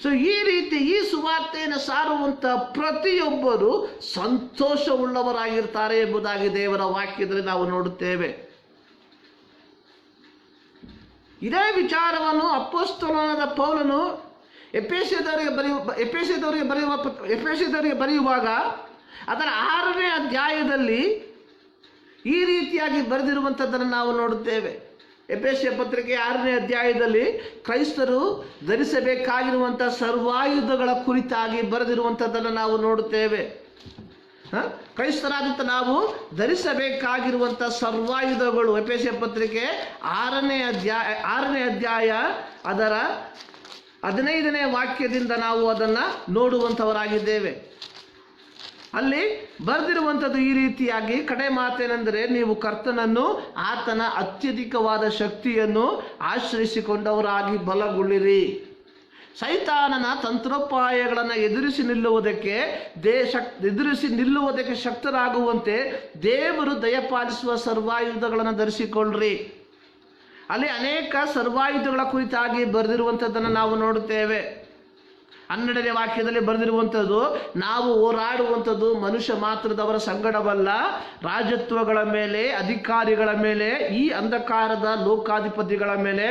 ಸೊ ಈ ರೀತಿ ಈ ಸುವಾರ್ತೆಯನ್ನು ಸಾರುವಂಥ ಪ್ರತಿಯೊಬ್ಬರು ಸಂತೋಷವುಳ್ಳವರಾಗಿರ್ತಾರೆ ಎಂಬುದಾಗಿ ದೇವರ ವಾಕ್ಯದಲ್ಲಿ ನಾವು ನೋಡುತ್ತೇವೆ. ಇದೇ ವಿಚಾರವನ್ನು ಅಪೊಸ್ತಲನಾದ ಪೌಲನು ಎಫೆಸದವರಿಗೆ ಬರೆಯುವಾಗ ಅದರ 6ನೇ ಅಧ್ಯಾಯದಲ್ಲಿ ಈ ರೀತಿಯಾಗಿ ಬರೆದಿರುವಂಥದ್ದನ್ನು ನಾವು ನೋಡುತ್ತೇವೆ. ಎಫೆಸ ಪತ್ರಿಕೆ 6ನೇ ಅಧ್ಯಾಯದಲ್ಲಿ ಕ್ರೈಸ್ತರು ಧರಿಸಬೇಕಾಗಿರುವಂಥ ಸರ್ವಾಯುಧಗಳ ಕುರಿತಾಗಿ ಬರೆದಿರುವಂಥದ್ದನ್ನು ನಾವು ನೋಡುತ್ತೇವೆ. ಕ್ರೈಸ್ತರಾದಂಥ ನಾವು ಧರಿಸಬೇಕಾಗಿರುವಂಥ ಸರ್ವಾಯುಧಗಳು ಎಫೆಸ ಪತ್ರಿಕೆ 6ನೇ ಅಧ್ಯಾಯ ಅದರ 15ನೇ ವಾಕ್ಯದಿಂದ ನಾವು ಅದನ್ನು ನೋಡುವಂಥವರಾಗಿದ್ದೇವೆ. ಅಲ್ಲಿ ಬರೆದಿರುವಂಥದ್ದು ಈ ರೀತಿಯಾಗಿ, ಕಡೆ ಮಾತೇನೆಂದರೆ, ನೀವು ಕರ್ತನನ್ನು ಆತನ ಅತ್ಯಧಿಕವಾದ ಶಕ್ತಿಯನ್ನು ಆಶ್ರಯಿಸಿಕೊಂಡವರಾಗಿ ಬಲಗೊಳ್ಳಿರಿ. ಸೈತಾನನ ತಂತ್ರೋಪಾಯಗಳನ್ನು ಎದುರಿಸಿ ನಿಲ್ಲುವುದಕ್ಕೆ ಶಕ್ತರಾಗುವಂತೆ ದೇವರು ದಯಪಾಲಿಸುವ ಸರ್ವಾಯುಧಗಳನ್ನು ಧರಿಸಿಕೊಳ್ಳ್ರಿ. ಅಲ್ಲಿ ಅನೇಕ ಸರ್ವಾಯುಧಗಳ ಕುರಿತಾಗಿ ಬರೆದಿರುವಂಥದ್ದನ್ನು ನಾವು ನೋಡುತ್ತೇವೆ. 12ನೇ ವಾಕ್ಯದಲ್ಲಿ ಬರೆದಿರುವಂಥದ್ದು, ನಾವು ಹೋರಾಡುವಂಥದ್ದು ಮನುಷ್ಯ ಮಾತ್ರದವರ ಸಂಗಡವಲ್ಲ, ರಾಜತ್ವಗಳ ಮೇಲೆ, ಅಧಿಕಾರಿಗಳ ಮೇಲೆ, ಈ ಅಂಧಕಾರದ ಲೋಕಾಧಿಪತಿಗಳ ಮೇಲೆ,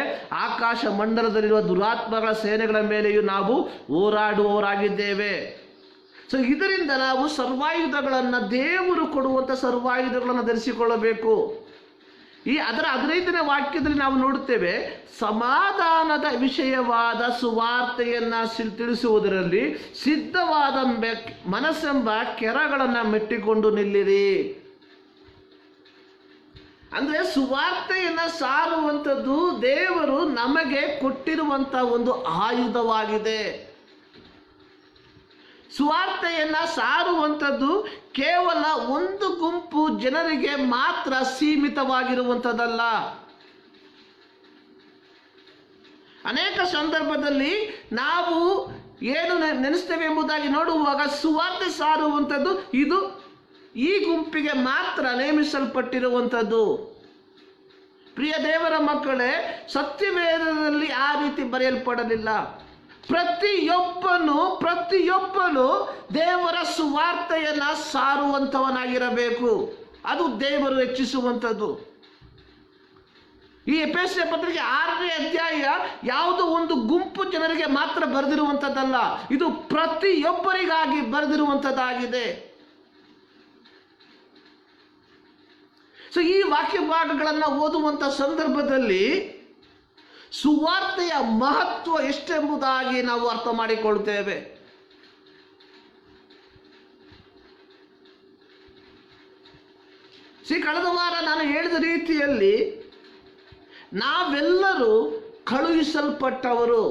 ಆಕಾಶ ಮಂಡಲದಲ್ಲಿರುವ ದುರಾತ್ಮಗಳ ಸೇನೆಗಳ ಮೇಲೆಯೂ ನಾವು ಹೋರಾಡುವವರಾಗಿದ್ದೇವೆ. ಸೊ ಇದರಿಂದ ನಾವು ಸರ್ವಾಯುಧಗಳನ್ನು, ದೇವರು ಕೊಡುವಂಥ ಸರ್ವಾಯುಧಗಳನ್ನು ಧರಿಸಿಕೊಳ್ಳಬೇಕು. ಅದರ 15ನೇ ವಾಕ್ಯದಲ್ಲಿ ನಾವು ನೋಡುತ್ತೇವೆ, ಸಮಾಧಾನದ ವಿಷಯವಾದ ಸುವಾರ್ತೆಯನ್ನು ತಿಳಿಸುವುದರಲ್ಲಿ ಸಿದ್ಧವಾದ ಮನಸ್ಸೆಂಬ ಕೆರಗಳನ್ನು ಮೆಟ್ಟಿಕೊಂಡು ನಿಲ್ಲಿರಿ. ಅಂದರೆ ಸುವಾರ್ತೆಯನ್ನು ಸಾರುವಂಥದ್ದು ದೇವರು ನಮಗೆ ಕೊಟ್ಟಿರುವಂಥ ಒಂದು ಆಯುಧವಾಗಿದೆ. ಸುವಾರ್ತೆಯನ್ನು ಸಾರುವಂಥದ್ದು ಕೇವಲ ಒಂದು ಗುಂಪು ಜನರಿಗೆ ಮಾತ್ರ ಸೀಮಿತವಾಗಿರುವಂಥದ್ದಲ್ಲ. ಅನೇಕ ಸಂದರ್ಭದಲ್ಲಿ ನಾವು ಏನು ನೆನೆಸ್ತೇವೆ ಎಂಬುದಾಗಿ ನೋಡುವಾಗ, ಸುವಾರ್ತೆ ಸಾರುವಂಥದ್ದು ಇದು ಈ ಗುಂಪಿಗೆ ಮಾತ್ರ ನೇಮಿಸಲ್ಪಟ್ಟಿರುವಂಥದ್ದು. ಪ್ರಿಯ ದೇವರ ಮಕ್ಕಳೇ, ಸತ್ಯವೇದದಲ್ಲಿ ಆ ರೀತಿ ಬರೆಯಲ್ಪಡಲಿಲ್ಲ. ಪ್ರತಿಯೊಬ್ಬನು ದೇವರ ಸುವಾರ್ತೆಯನ್ನು ಸಾರುವಂಥವನಾಗಿರಬೇಕು. ಅದು ದೇವರು ಹೆಚ್ಚಿಸುವಂಥದ್ದು. ಈ ಎಫೆಸ ಪತ್ರಿಕೆ 6ನೇ ಅಧ್ಯಾಯ ಯಾವುದೋ ಒಂದು ಗುಂಪು ಜನರಿಗೆ ಮಾತ್ರ ಬರೆದಿರುವಂಥದ್ದಲ್ಲ, ಇದು ಪ್ರತಿಯೊಬ್ಬರಿಗಾಗಿ ಬರೆದಿರುವಂಥದ್ದಾಗಿದೆ. ಸೊ ಈ ವಾಕ್ಯ ಭಾಗಗಳನ್ನು ಓದುವಂಥ ಸಂದರ್ಭದಲ್ಲಿ ಸುವಾರ್ತೆಯ ಮಹತ್ವ ಎಷ್ಟೆಂಬುದಾಗಿ ನಾವು ಅರ್ಥ ಮಾಡಿಕೊಳ್ಳುತ್ತೇವೆ. ಕಳೆದ ವಾರ ನಾನು ಹೇಳಿದ ರೀತಿಯಲ್ಲಿ ನಾವೆಲ್ಲರೂ ಕಳುಹಿಸಲ್ಪಟ್ಟವರು.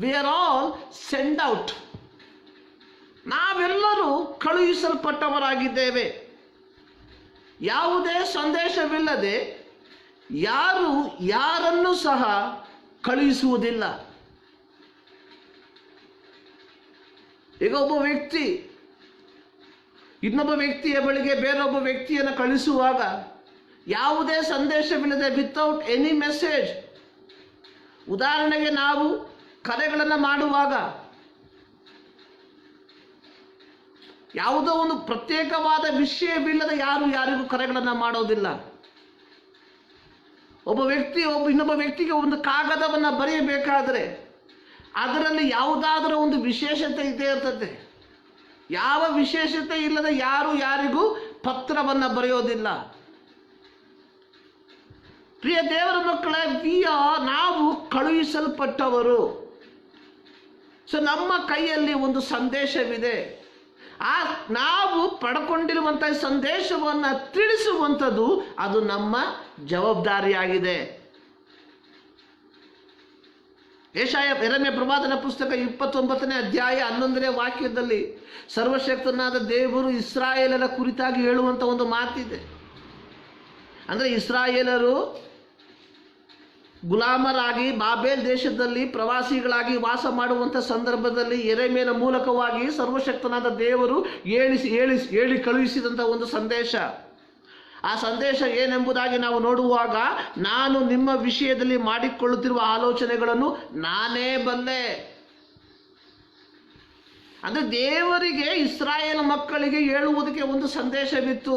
We are all send out. ನಾವೆಲ್ಲರೂ ಕಳುಹಿಸಲ್ಪಟ್ಟವರಾಗಿದ್ದೇವೆ. ಯಾವುದೇ ಸಂದೇಶವಿಲ್ಲದೆ ಯಾರನ್ನು ಸಹ ಕಳುಹಿಸುವುದಿಲ್ಲ. ಈಗ ಒಬ್ಬ ವ್ಯಕ್ತಿ ಇನ್ನೊಬ್ಬ ವ್ಯಕ್ತಿಯ ಬಳಿಗೆ ಬೇರೊಬ್ಬ ವ್ಯಕ್ತಿಯನ್ನು ಕಳಿಸುವಾಗ ಯಾವುದೇ ಸಂದೇಶವಿಲ್ಲದೆ, ವಿತೌಟ್ ಎನಿ ಮೆಸೇಜ್, ಉದಾಹರಣೆಗೆ ನಾವು ಕರೆಗಳನ್ನು ಮಾಡುವಾಗ ಯಾವುದೋ ಒಂದು ಪ್ರತ್ಯೇಕವಾದ ವಿಷಯವಿಲ್ಲದೆ ಯಾರಿಗೂ ಕರೆಗಳನ್ನು ಮಾಡೋದಿಲ್ಲ. ಇನ್ನೊಬ್ಬ ವ್ಯಕ್ತಿಗೆ ಒಂದು ಕಾಗದವನ್ನು ಬರೆಯಬೇಕಾದರೆ ಅದರಲ್ಲಿ ಯಾವುದಾದರೂ ಒಂದು ವಿಶೇಷತೆ ಇದ್ದೇ ಇರ್ತದೆ. ಯಾವ ವಿಶೇಷತೆ ಇಲ್ಲದೆ ಯಾರಿಗೂ ಪತ್ರವನ್ನು ಬರೆಯೋದಿಲ್ಲ. ಪ್ರಿಯ ದೇವರ ಮಕ್ಕಳೇ, ನಾವು ಕಳುಹಿಸಲ್ಪಟ್ಟವರು. ಸೊ ನಮ್ಮ ಕೈಯಲ್ಲಿ ಒಂದು ಸಂದೇಶವಿದೆ. ನಾವು ಪಡ್ಕೊಂಡಿರುವಂಥ ಸಂದೇಶವನ್ನು ತಿಳಿಸುವಂಥದ್ದು ಅದು ನಮ್ಮ ಜವಾಬ್ದಾರಿಯಾಗಿದೆ. ಯೆರೆಮೀಯ ಪ್ರವಾದನ ಪುಸ್ತಕ 29ನೇ ಅಧ್ಯಾಯ 11ನೇ ವಾಕ್ಯದಲ್ಲಿ ಸರ್ವಶಕ್ತನಾದ ದೇವರು ಇಸ್ರಾಯೇಲರ ಕುರಿತಾಗಿ ಹೇಳುವಂಥ ಒಂದು ಮಾತಿದೆ. ಅಂದರೆ ಇಸ್ರಾಯೇಲರು ಗುಲಾಮರಾಗಿ ಬಾಬೇಲ್ ದೇಶದಲ್ಲಿ ಪ್ರವಾಸಿಗಳಾಗಿ ವಾಸ ಮಾಡುವಂಥ ಸಂದರ್ಭದಲ್ಲಿ ಯೆರೆಮೀಯನ ಮೂಲಕವಾಗಿ ಸರ್ವಶಕ್ತನಾದ ದೇವರು ಹೇಳಿ ಕಳುಹಿಸಿದಂಥ ಒಂದು ಸಂದೇಶ. ಆ ಸಂದೇಶ ಏನೆಂಬುದಾಗಿ ನಾವು ನೋಡುವಾಗ, ನಾನು ನಿಮ್ಮ ವಿಷಯದಲ್ಲಿ ಮಾಡಿಕೊಳ್ಳುತ್ತಿರುವ ಆಲೋಚನೆಗಳನ್ನು ನಾನೇ ಬಲ್ಲೆ. ಅಂದರೆ ದೇವರಿಗೆ ಇಸ್ರಾಯೇಲ್ ಮಕ್ಕಳಿಗೆ ಹೇಳುವುದಕ್ಕೆ ಒಂದು ಸಂದೇಶವಿತ್ತು.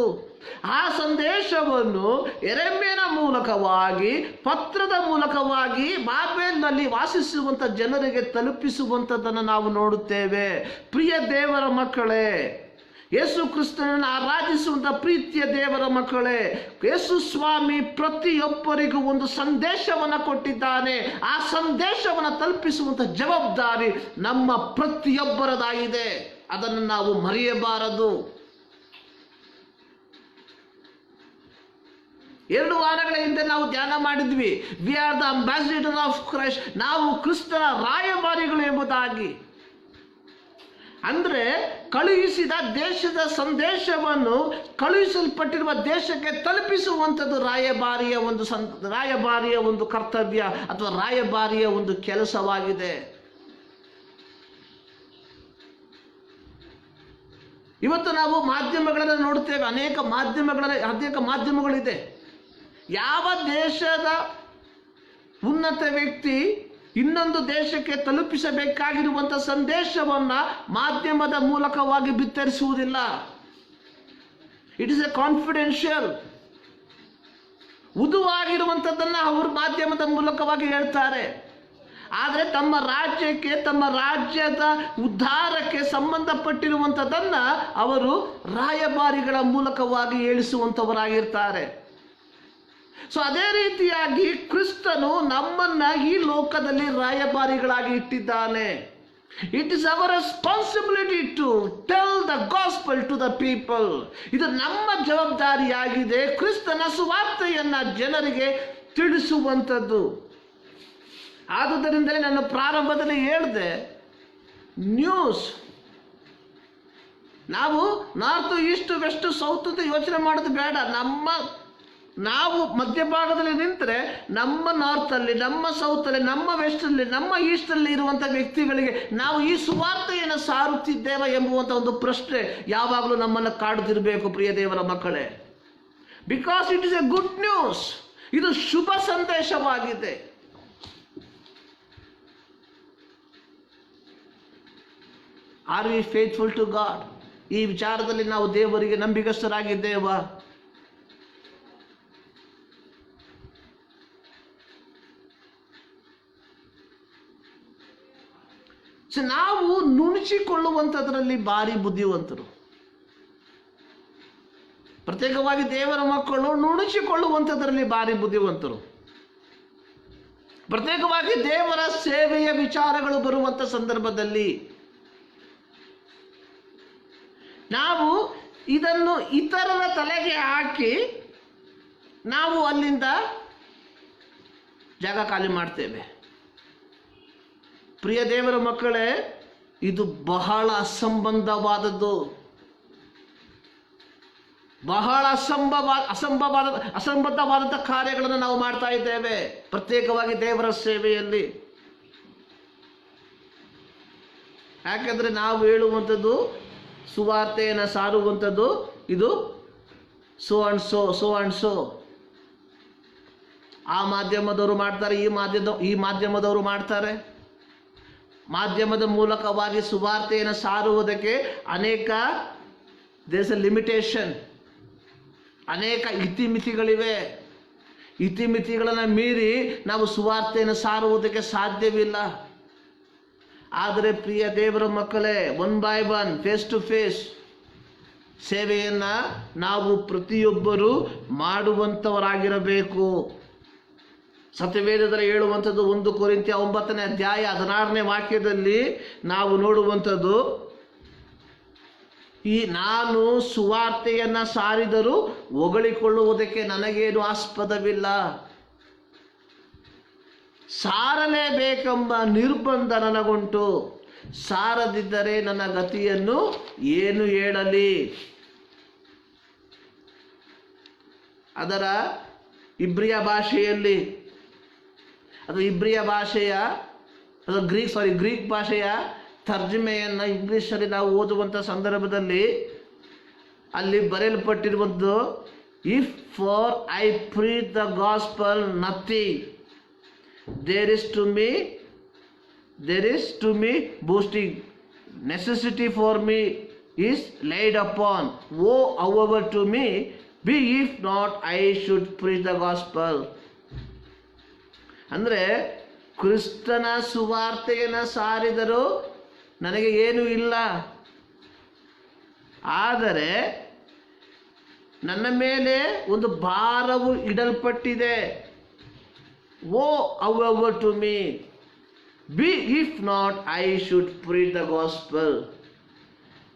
ಆ ಸಂದೇಶವನ್ನು ಯೆರೆಮೀಯನ ಮೂಲಕವಾಗಿ, ಪತ್ರದ ಮೂಲಕವಾಗಿ ಬಾಬೇಲ್ನಲ್ಲಿ ವಾಸಿಸುವಂಥ ಜನರಿಗೆ ತಲುಪಿಸುವಂಥದ್ದನ್ನು ನಾವು ನೋಡುತ್ತೇವೆ. ಪ್ರಿಯ ದೇವರ ಮಕ್ಕಳೇ, ಯೇಸು ಕ್ರಿಸ್ತನನ್ನು ಆರಾಧಿಸುವಂಥ ಪ್ರೀತಿಯ ದೇವರ ಮಕ್ಕಳೇ, ಯೇಸು ಸ್ವಾಮಿ ಪ್ರತಿಯೊಬ್ಬರಿಗೂ ಒಂದು ಸಂದೇಶವನ್ನು ಕೊಟ್ಟಿದ್ದಾನೆ. ಆ ಸಂದೇಶವನ್ನು ತಲುಪಿಸುವಂಥ ಜವಾಬ್ದಾರಿ ನಮ್ಮ ಪ್ರತಿಯೊಬ್ಬರದಾಗಿದೆ. ಅದನ್ನು ನಾವು ಮರೆಯಬಾರದು. 2 ವಾರಗಳ ಹಿಂದೆ ನಾವು ಧ್ಯಾನ ಮಾಡಿದ್ವಿ, we are the ambassador of Christ. ನಾವು ಕ್ರಿಸ್ತನ ರಾಯಭಾರಿಗಳು ಎಂಬುದಾಗಿ. ಅಂದರೆ ಕಳುಹಿಸಿದ ದೇಶದ ಸಂದೇಶವನ್ನು ಕಳುಹಿಸಲ್ಪಟ್ಟಿರುವ ದೇಶಕ್ಕೆ ತಲುಪಿಸುವಂಥದ್ದು ರಾಯಭಾರಿಯ ಒಂದು ಕರ್ತವ್ಯ ಅಥವಾ ರಾಯಭಾರಿಯ ಒಂದು ಕೆಲಸವಾಗಿದೆ. ಇವತ್ತು ನಾವು ಮಾಧ್ಯಮಗಳನ್ನು ನೋಡುತ್ತೇವೆ. ಅನೇಕ ಮಾಧ್ಯಮಗಳಿದೆ. ಯಾವ ದೇಶದ ಉನ್ನತ ವ್ಯಕ್ತಿ ಇನ್ನೊಂದು ದೇಶಕ್ಕೆ ತಲುಪಿಸಬೇಕಾಗಿರುವಂಥ ಸಂದೇಶವನ್ನು ಮಾಧ್ಯಮದ ಮೂಲಕವಾಗಿ ಬಿತ್ತರಿಸುವುದಿಲ್ಲ. It is a confidential. ಉದುವಾಗಿರುವಂಥದ್ದನ್ನು ಅವರು ಮಾಧ್ಯಮದ ಮೂಲಕವಾಗಿ ಹೇಳ್ತಾರೆ. ಆದರೆ ತಮ್ಮ ರಾಜ್ಯಕ್ಕೆ, ತಮ್ಮ ರಾಜ್ಯದ ಉದ್ಧಾರಕ್ಕೆ ಸಂಬಂಧಪಟ್ಟಿರುವಂಥದ್ದನ್ನು ಅವರು ರಾಯಭಾರಿಗಳ ಮೂಲಕವಾಗಿ ಹೇಳಿಸುವಂಥವರಾಗಿರ್ತಾರೆ. ಸೊ ಅದೇ ರೀತಿಯಾಗಿ ಕ್ರಿಸ್ತನು ನಮ್ಮನ್ನ ಈ ಲೋಕದಲ್ಲಿ ರಾಯಭಾರಿಗಳಾಗಿ ಇಟ್ಟಿದ್ದಾನೆ. It is our responsibility to tell the gospel to the people. ಇದು ನಮ್ಮ ಜವಾಬ್ದಾರಿಯಾಗಿದೆ, ಕ್ರಿಸ್ತನ ಸುವಾರ್ತೆಯನ್ನ ಜನರಿಗೆ ತಿಳಿಸುವಂಥದ್ದು. ಆದುದರಿಂದಲೇ ನಾನು ಪ್ರಾರಂಭದಲ್ಲಿ ಹೇಳಿದೆ, ನ್ಯೂಸ್ ನಾವು ನಾರ್ತ್, ಈಸ್ಟ್, ವೆಸ್ಟ್, ಸೌತ್ ಅಂತ ಯೋಚನೆ ಮಾಡೋದು ಬೇಡ. ನಾವು ಮಧ್ಯಭಾಗದಲ್ಲಿ ನಿಂತರೆ ನಮ್ಮ ನಾರ್ತಲ್ಲಿ, ನಮ್ಮ ಸೌತಲ್ಲಿ, ನಮ್ಮ ವೆಸ್ಟಲ್ಲಿ, ನಮ್ಮ ಈಸ್ಟಲ್ಲಿ ಇರುವಂಥ ವ್ಯಕ್ತಿಗಳಿಗೆ ನಾವು ಈ ಸುವಾರ್ತೆಯನ್ನು ಸಾರುತ್ತಿದ್ದೇವೆ ಎಂಬುವಂಥ ಒಂದು ಪ್ರಶ್ನೆ ಯಾವಾಗಲೂ ನಮ್ಮನ್ನು ಕಾಡುತ್ತಿರಬೇಕು ಪ್ರಿಯ ದೇವರ ಮಕ್ಕಳೇ. Because it is a good news. ಇದು ಶುಭ ಸಂದೇಶವಾಗಿದೆ. Are we faithful to God? ಈ ವಿಚಾರದಲ್ಲಿ ನಾವು ದೇವರಿಗೆ ನಂಬಿಗಸ್ತರಾಗಿದ್ದೇವಾ? ನಾವು ನುಣುಚಿಕೊಳ್ಳುವಂಥದ್ರಲ್ಲಿ ಭಾರಿ ಬುದ್ಧಿವಂತರು. ಪ್ರತ್ಯೇಕವಾಗಿ ದೇವರ ಮಕ್ಕಳು ನುಣುಚಿಕೊಳ್ಳುವಂಥದ್ರಲ್ಲಿ ಭಾರಿ ಬುದ್ಧಿವಂತರು. ಪ್ರತ್ಯೇಕವಾಗಿ ದೇವರ ಸೇವೆಯ ವಿಚಾರಗಳು ಬರುವಂಥ ಸಂದರ್ಭದಲ್ಲಿ ನಾವು ಇದನ್ನು ಇತರರ ತಲೆಗೆ ಹಾಕಿ ನಾವು ಅಲ್ಲಿಂದ ಜಾಗ ಖಾಲಿ ಮಾಡ್ತೇವೆ. ಪ್ರಿಯ ದೇವರ ಮಕ್ಕಳೇ, ಇದು ಬಹಳ ಅಸಂಬದ್ಧವಾದದ್ದು. ಬಹಳ ಅಸಂಬದ್ಧವಾದಂಥ ಕಾರ್ಯಗಳನ್ನು ನಾವು ಮಾಡ್ತಾ ಇದ್ದೇವೆ ಪ್ರತ್ಯೇಕವಾಗಿ ದೇವರ ಸೇವೆಯಲ್ಲಿ. ಯಾಕೆಂದರೆ ನಾವು ಹೇಳುವಂಥದ್ದು, ಸುವಾರ್ತೆಯನ್ನು ಸಾರುವಂಥದ್ದು ಇದು ಸೋ ಅಂಡ್ ಸೋ. ಆ ಮಾಧ್ಯಮದವರು ಮಾಡ್ತಾರೆ, ಈ ಮಾಧ್ಯಮದವರು ಮಾಡ್ತಾರೆ. ಮಾಧ್ಯಮದ ಮೂಲಕವಾಗಿ ಸುವಾರ್ತೆಯನ್ನು ಸಾರುವುದಕ್ಕೆ ಅನೇಕ ದೇರ್ ಇಸ್ ಎ ಲಿಮಿಟೇಷನ್, ಅನೇಕ ಇತಿಮಿತಿಗಳಿವೆ. ಇತಿಮಿತಿಗಳನ್ನು ಮೀರಿ ನಾವು ಸುವಾರ್ತೆಯನ್ನು ಸಾರುವುದಕ್ಕೆ ಸಾಧ್ಯವಿಲ್ಲ. ಆದರೆ ಪ್ರಿಯ ದೇವರ ಮಕ್ಕಳೇ, 1 by 1 ಫೇಸ್ ಟು ಫೇಸ್ ಸೇವೆಯನ್ನು ನಾವು ಪ್ರತಿಯೊಬ್ಬರೂ ಮಾಡುವಂಥವರಾಗಿರಬೇಕು. ಸತ್ಯವೇದದಲ್ಲಿ ಹೇಳುವಂಥದ್ದು 1 ಕೊರಿಂಥ್ಯ 9ನೇ ಅಧ್ಯಾಯ 16ನೇ ವಾಕ್ಯದಲ್ಲಿ ನಾವು ನೋಡುವಂಥದ್ದು, ನಾನು ಸುವಾರ್ತೆಯನ್ನು ಸಾರಿದರೂ ಹೊಗಳಿಕೊಳ್ಳುವುದಕ್ಕೆ ನನಗೇನು ಆಸ್ಪದವಿಲ್ಲ. ಸಾರಲೇಬೇಕೆಂಬ ನಿರ್ಬಂಧ ನನಗುಂಟು. ಸಾರದಿದ್ದರೆ ನನ್ನ ಗತಿಯನ್ನು ಏನು ಹೇಳಲಿ? ಅದರ ಇಬ್ರಿಯ ಭಾಷೆಯಲ್ಲಿ ಅದು ಗ್ರೀಕ್ ಭಾಷೆಯ ತರ್ಜಮೆಯನ್ನು ಇಂಗ್ಲೀಷಲ್ಲಿ ನಾವು ಓದುವಂಥ ಸಂದರ್ಭದಲ್ಲಿ ಅಲ್ಲಿ ಬರೆಯಲ್ಪಟ್ಟಿರುವುದು, if for I preach the gospel nothing there is to me boasting, necessity for me is laid upon. Woe however to me be if not I should preach the gospel. ಅಂದರೆ ಕ್ರಿಸ್ತನ ಸುವಾರ್ತೆಯನ್ನು ಸಾರಿದರೂ ನನಗೆ ಏನೂ ಇಲ್ಲ, ಆದರೆ ನನ್ನ ಮೇಲೆ ಒಂದು ಭಾರವು ಇಡಲ್ಪಟ್ಟಿದೆ. Woe however to me be if not I should preach the gospel.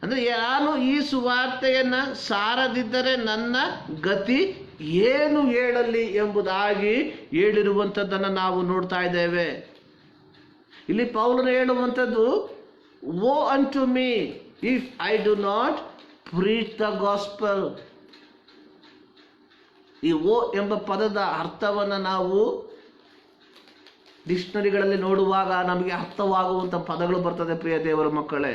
ಅಂದರೆ ನಾನು ಈ ಸುವಾರ್ತೆಯನ್ನು ಸಾರದಿದ್ದರೆ ನನ್ನ ಗತಿ ಏನು ಹೇಳಲಿ ಎಂಬುದಾಗಿ ಹೇಳಿರುವಂಥದ್ದನ್ನು ನಾವು ನೋಡ್ತಾ ಇದ್ದೇವೆ. ಇಲ್ಲಿ ಪೌಲನು ಹೇಳುವಂಥದ್ದು, woe unto me if I do not preach the gospel. ಈ ಓ ಎಂಬ ಪದದ ಅರ್ಥವನ್ನು ನಾವು ಡಿಕ್ಷನರಿಗಳಲ್ಲಿ ನೋಡುವಾಗ ನಮಗೆ ಅರ್ಥವಾಗುವಂಥ ಪದಗಳು ಬರ್ತದೆ. ಪ್ರಿಯ ದೇವರ ಮಕ್ಕಳೇ,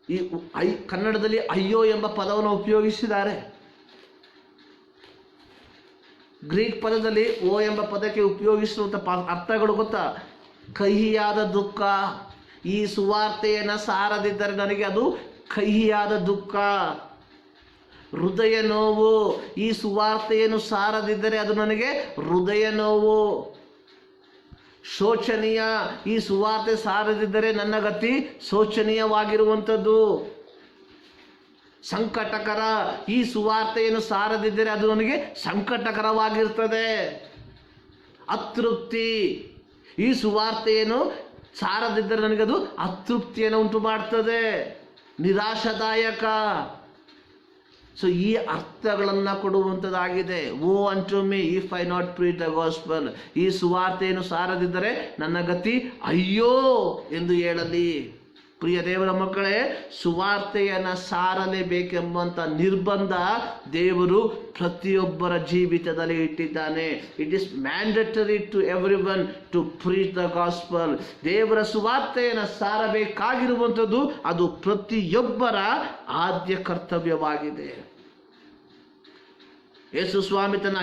ಈ ಕನ್ನಡದಲ್ಲಿ ಅಯ್ಯೋ ಎಂಬ ಪದವನ್ನು ಉಪಯೋಗಿಸಿದ್ದಾರೆ. ಗ್ರೀಕ್ ಪದದಲ್ಲಿ ಓ ಎಂಬ ಪದಕ್ಕೆ ಉಪಯೋಗಿಸುವಂಥ ಅರ್ಥಗಳು ಗೊತ್ತಾ? ಕಹಿಯಾದ ದುಃಖ, ಈ ಸುವಾರ್ತೆಯನ್ನು ಸಾರದಿದ್ದರೆ ನನಗೆ ಅದು ಕಹಿಯಾದ ದುಃಖ. ಹೃದಯ ನೋವು, ಈ ಸುವಾರ್ತೆಯನ್ನು ಸಾರದಿದ್ದರೆ ಅದು ನನಗೆ ಹೃದಯ ನೋವು. ಶೋಚನೀಯ, ಈ ಸುವಾರ್ತೆ ಸಾರದಿದ್ದರೆ ನನ್ನ ಗತಿ ಶೋಚನೀಯವಾಗಿರುವಂಥದ್ದು. ಸಂಕಟಕರ, ಈ ಸುವಾರ್ತೆಯನ್ನು ಸಾರದಿದ್ದರೆ ಅದು ನನಗೆ ಸಂಕಟಕರವಾಗಿರ್ತದೆ. ಅತೃಪ್ತಿ, ಈ ಸುವಾರ್ತೆಯನ್ನು ಸಾರದಿದ್ದರೆ ನನಗದು ಅತೃಪ್ತಿಯನ್ನು ಉಂಟು ಮಾಡ್ತದೆ. ನಿರಾಶಾದಾಯಕ. ಸೊ ಈ ಅರ್ಥಗಳನ್ನು ಕೊಡುವಂಥದ್ದಾಗಿದೆ. ಓ ಅಂಟು me if I not preach the gospel. ಈ ಸುವಾರ್ತೆಯನ್ನು ಸಾರದಿದ್ದರೆ ನನ್ನ ಗತಿ ಅಯ್ಯೋ ಎಂದು ಹೇಳಲಿ. ಪ್ರಿಯ ದೇವರ ಮಕ್ಕಳೇ, ಸುವಾರ್ತೆಯನ್ನು ಸಾರಲೇಬೇಕೆಂಬಂಥ ನಿರ್ಬಂಧ ದೇವರು ಪ್ರತಿಯೊಬ್ಬರ ಜೀವಿತದಲ್ಲಿ ಇಟ್ಟಿದ್ದಾನೆ. It is mandatory to everyone to preach the gospel. ದೇವರ ಸುವಾರ್ತೆಯನ್ನು ಸಾರಬೇಕಾಗಿರುವಂಥದ್ದು ಅದು ಪ್ರತಿಯೊಬ್ಬರ ಆದ್ಯ ಕರ್ತವ್ಯವಾಗಿದೆ. ಯೇಸು ಸ್ವಾಮಿ ತನ್ನ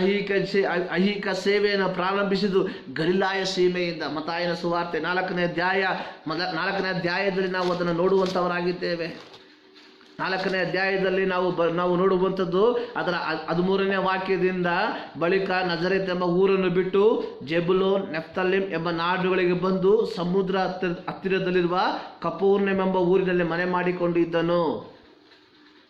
ಐಹಿಕ ಸೇವೆಯನ್ನು ಪ್ರಾರಂಭಿಸಿದ್ದು ಗಲಿಲಾಯ ಸೀಮೆಯಿಂದ. ಮತ್ತಾಯನ ಸುವಾರ್ತೆ 4ನೇ ಅಧ್ಯಾಯದಲ್ಲಿ ನಾವು ಅದನ್ನು ನೋಡುವಂಥವರಾಗಿದ್ದೇವೆ. 4ನೇ ಅಧ್ಯಾಯದಲ್ಲಿ ನಾವು ನೋಡುವಂಥದ್ದು ಅದರ 13ನೇ ವಾಕ್ಯದಿಂದ, ಬಳಿಕ ನಜರೇತ್ ಎಂಬ ಊರನ್ನು ಬಿಟ್ಟು ಜೆಬುಲೋನ್, ನೆಫ್ತಾಲಿಮ್ ಎಂಬ ನಾಡುಗಳಿಗೆ ಬಂದು ಸಮುದ್ರ ಹತ್ತಿರದಲ್ಲಿರುವ ಕಪೆರ್ನೌಮ್ ಎಂಬ ಊರಿನಲ್ಲಿ ಮನೆ ಮಾಡಿಕೊಂಡಿದ್ದನು.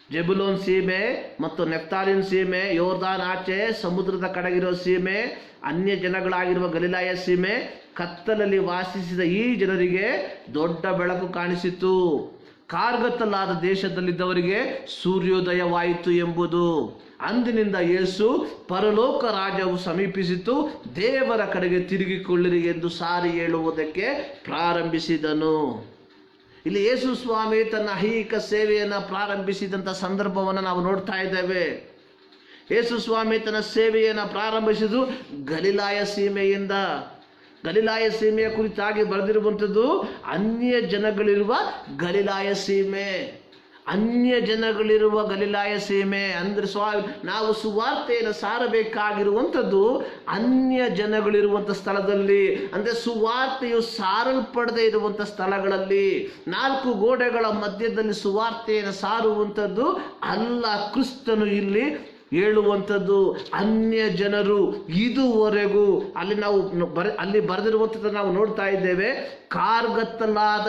ಜೆಬುಲೋನ್ ಸೀಮೆ ಮತ್ತು ನೆಫ್ತಾಲಿಮ್ ಸೀಮೆ, ಯೋರ್ದಾನ್ ಆಚೆ ಸಮುದ್ರದ ಕಡೆಗಿರೋ ಸೀಮೆ, ಅನ್ಯ ಜನಗಳಾಗಿರುವ ಗಲಿಲಾಯ ಸೀಮೆ, ಕತ್ತಲಲ್ಲಿ ವಾಸಿಸಿದ ಈ ಜನರಿಗೆ ದೊಡ್ಡ ಬೆಳಕು ಕಾಣಿಸಿತು. ಕಾರ್ಗತ್ತಲಾದ ದೇಶದಲ್ಲಿದ್ದವರಿಗೆ ಸೂರ್ಯೋದಯವಾಯಿತು ಎಂಬುದು. ಅಂದಿನಿಂದ ಯೇಸು ಪರಲೋಕ ರಾಜ್ಯವು ಸಮೀಪಿಸಿತು, ದೇವರ ಕಡೆಗೆ ತಿರುಗಿಕೊಳ್ಳಿರಿ ಎಂದು ಸಾರಿ ಹೇಳುವುದಕ್ಕೆ ಪ್ರಾರಂಭಿಸಿದನು. ಇಲ್ಲಿ ಯೇಸು ಸ್ವಾಮಿ ತನ್ನ ಐಹಿಕ ಸೇವೆಯನ್ನು ಪ್ರಾರಂಭಿಸಿದಂಥ ಸಂದರ್ಭವನ್ನು ನಾವು ನೋಡ್ತಾ ಇದ್ದೇವೆ. ಯೇಸು ಸ್ವಾಮಿ ತನ್ನ ಸೇವೆಯನ್ನು ಪ್ರಾರಂಭಿಸಿದ್ದು ಗಲಿಲಾಯ ಸೀಮೆಯಿಂದ. ಗಲಿಲಾಯ ಸೀಮೆಯ ಕುರಿತಾಗಿ ಬರೆದಿರುವಂಥದ್ದು ಅನ್ಯ ಜನಗಳಿರುವ ಗಲಿಲಾಯ ಸೀಮೆ. ಅನ್ಯ ಜನಗಳಿರುವ ಗಲಿಲಾಯ ಸೀಮೆ ಅಂದರೆ ನಾವು ಸುವಾರ್ತೆಯನ್ನು ಸಾರಬೇಕಾಗಿರುವಂಥದ್ದು ಅನ್ಯ ಜನಗಳಿರುವಂಥ ಸ್ಥಳದಲ್ಲಿ, ಅಂದರೆ ಸುವಾರ್ತೆಯು ಸಾರಲ್ಪಡದೇ ಇರುವಂಥ ಸ್ಥಳಗಳಲ್ಲಿ. 4 ಗೋಡೆಗಳ ಮಧ್ಯದಲ್ಲಿ ಸುವಾರ್ತೆಯನ್ನು ಸಾರುವಂಥದ್ದು ಅಲ್ಲ ಕ್ರಿಸ್ತನು ಇಲ್ಲಿ ಹೇಳುವಂಥದ್ದು. ಅನ್ಯ ಜನರು ಇದುವರೆಗೂ ಅಲ್ಲಿ ಬರೆದಿರುವಂಥದ್ದು ನಾವು ನೋಡ್ತಾ ಇದ್ದೇವೆ. ಕಾರ್ಗತ್ತಲಾದ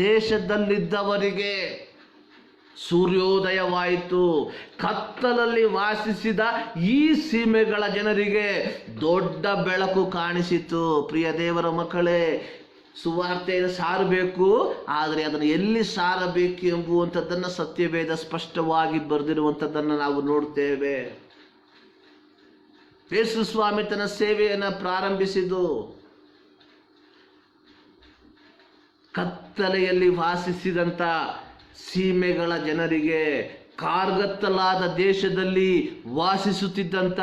ದೇಶದಲ್ಲಿದ್ದವರಿಗೆ ಸೂರ್ಯೋದಯವಾಯಿತು. ಕತ್ತಲಲ್ಲಿ ವಾಸಿಸಿದ ಈ ಸೀಮೆಗಳ ಜನರಿಗೆ ದೊಡ್ಡ ಬೆಳಕು ಕಾಣಿಸಿತು. ಪ್ರಿಯ ದೇವರ ಮಕ್ಕಳೇ, ಸುವಾರ್ತೆಯನ್ನು ಸಾರಬೇಕು, ಆದರೆ ಅದನ್ನು ಎಲ್ಲಿ ಸಾರಬೇಕು ಎಂಬುವಂಥದ್ದನ್ನು ಸತ್ಯವೇದ ಸ್ಪಷ್ಟವಾಗಿ ಬರೆದಿರುವಂಥದ್ದನ್ನು ನಾವು ನೋಡ್ತೇವೆ. ಯೇಸು ಸ್ವಾಮಿ ತನ್ನ ಸೇವೆಯನ್ನು ಪ್ರಾರಂಭಿಸಿದ್ದು ಕತ್ತಲೆಯಲ್ಲಿ ವಾಸಿಸಿದಂಥ ಸೀಮೆಗಳ ಜನರಿಗೆ, ಕಾರ್ಗತ್ತಲಾದ ದೇಶದಲ್ಲಿ ವಾಸಿಸುತ್ತಿದ್ದಂಥ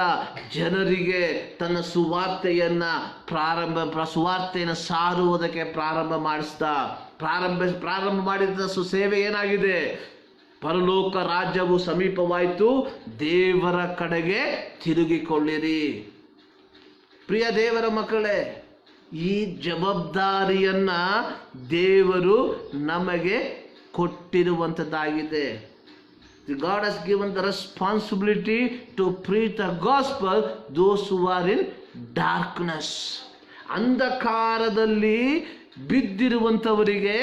ಜನರಿಗೆ ತನ್ನ ಸುವಾರ್ತೆಯನ್ನು ಸಾರುವುದಕ್ಕೆ ಪ್ರಾರಂಭ ಮಾಡಿದ ಸೇವೆ ಏನಾಗಿದೆ? ಪರಲೋಕ ರಾಜ್ಯವು ಸಮೀಪವಾಯಿತು, ದೇವರ ಕಡೆಗೆ ತಿರುಗಿಕೊಳ್ಳಿರಿ. ಪ್ರಿಯ ದೇವರ ಮಕ್ಕಳೇ, ಈ ಜವಾಬ್ದಾರಿಯನ್ನ ದೇವರು ನಮಗೆ ಕೊಟ್ಟಿರುವಂಥದ್ದಾಗಿದೆ. God has given the responsibility to preach the gospel those who are in darkness. ಅಂಧಕಾರದಲ್ಲಿ ಬಿದ್ದಿರುವಂಥವರಿಗೆ,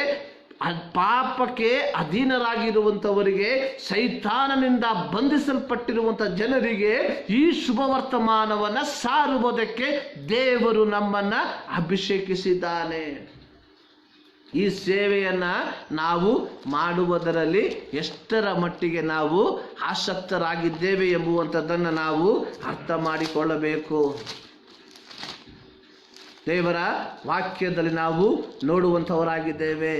ಪಾಪಕ್ಕೆ ಅಧೀನರಾಗಿರುವಂಥವರಿಗೆ, ಸೈತಾನನಿಂದ ಬಂಧಿಸಲ್ಪಟ್ಟಿರುವಂಥ ಜನರಿಗೆ ಈ ಶುಭ ವರ್ತಮಾನವನ್ನು ಸಾರುವುದಕ್ಕೆ ದೇವರು ನಮ್ಮನ್ನು ಅಭಿಷೇಕಿಸಿದ್ದಾನೆ. ಈ ಸೇವೆಯನ್ನು ನಾವು ಮಾಡುವುದರಲ್ಲಿ ಎಷ್ಟರ ಮಟ್ಟಿಗೆ ನಾವು ಆಸಕ್ತರಾಗಿದ್ದೇವೆ ಎಂಬುವಂಥದ್ದನ್ನು ನಾವು ಅರ್ಥ ಮಾಡಿಕೊಳ್ಳಬೇಕು. ದೇವರ ವಾಕ್ಯದಲ್ಲಿ ನಾವು ನೋಡುವಂಥವರಾಗಿದ್ದೇವೆ.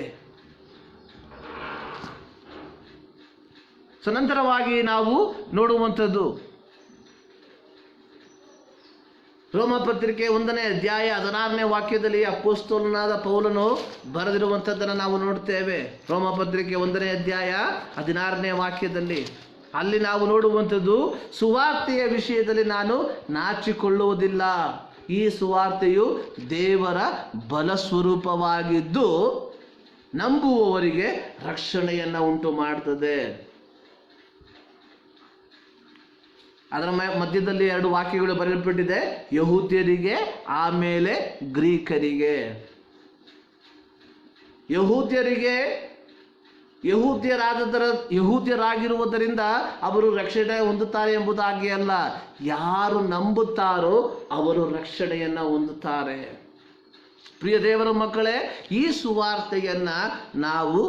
ನಂತರವಾಗಿ ನಾವು ನೋಡುವಂಥದ್ದು ರೋಮಪತ್ರಿಕೆ 1ನೇ ಅಧ್ಯಾಯ 16ನೇ ವಾಕ್ಯದಲ್ಲಿ ಅಪೊಸ್ತಲನಾದ ಪೌಲನು ಬರೆದಿರುವಂಥದ್ದನ್ನು ನಾವು ನೋಡ್ತೇವೆ. ರೋಮಪತ್ರಿಕೆ 1ನೇ ಅಧ್ಯಾಯ 16ನೇ ವಾಕ್ಯದಲ್ಲಿ ಅಲ್ಲಿ ನಾವು ನೋಡುವಂಥದ್ದು, ಸುವಾರ್ತೆಯ ವಿಷಯದಲ್ಲಿ ನಾನು ನಾಚಿಕೊಳ್ಳುವುದಿಲ್ಲ. ಈ ಸುವಾರ್ತೆಯು ದೇವರ ಬಲಸ್ವರೂಪವಾಗಿದ್ದು ನಂಬುವವರಿಗೆ ರಕ್ಷಣೆಯನ್ನು ಉಂಟು ಮಾಡ್ತದೆ. ಅದರ ಮಧ್ಯದಲ್ಲಿ 2 ವಾಕ್ಯಗಳು ಬರೆಯಲ್ಪಟ್ಟಿದೆ, ಯಹೂದ್ಯರಿಗೆ ಆಮೇಲೆ ಗ್ರೀಕರಿಗೆ. ಯಹೂದ್ಯರಾಗಿರುವುದರಿಂದ ಅವರು ರಕ್ಷಣೆ ಹೊಂದುತ್ತಾರೆ ಎಂಬುದಾಗಿ ಅಲ್ಲ, ಯಾರು ನಂಬುತ್ತಾರೋ ಅವರು ರಕ್ಷಣೆಯನ್ನು ಹೊಂದುತ್ತಾರೆ. ಪ್ರಿಯ ದೇವರ ಮಕ್ಕಳೇ, ಈ ಸುವಾರ್ತೆಯನ್ನು ನಾವು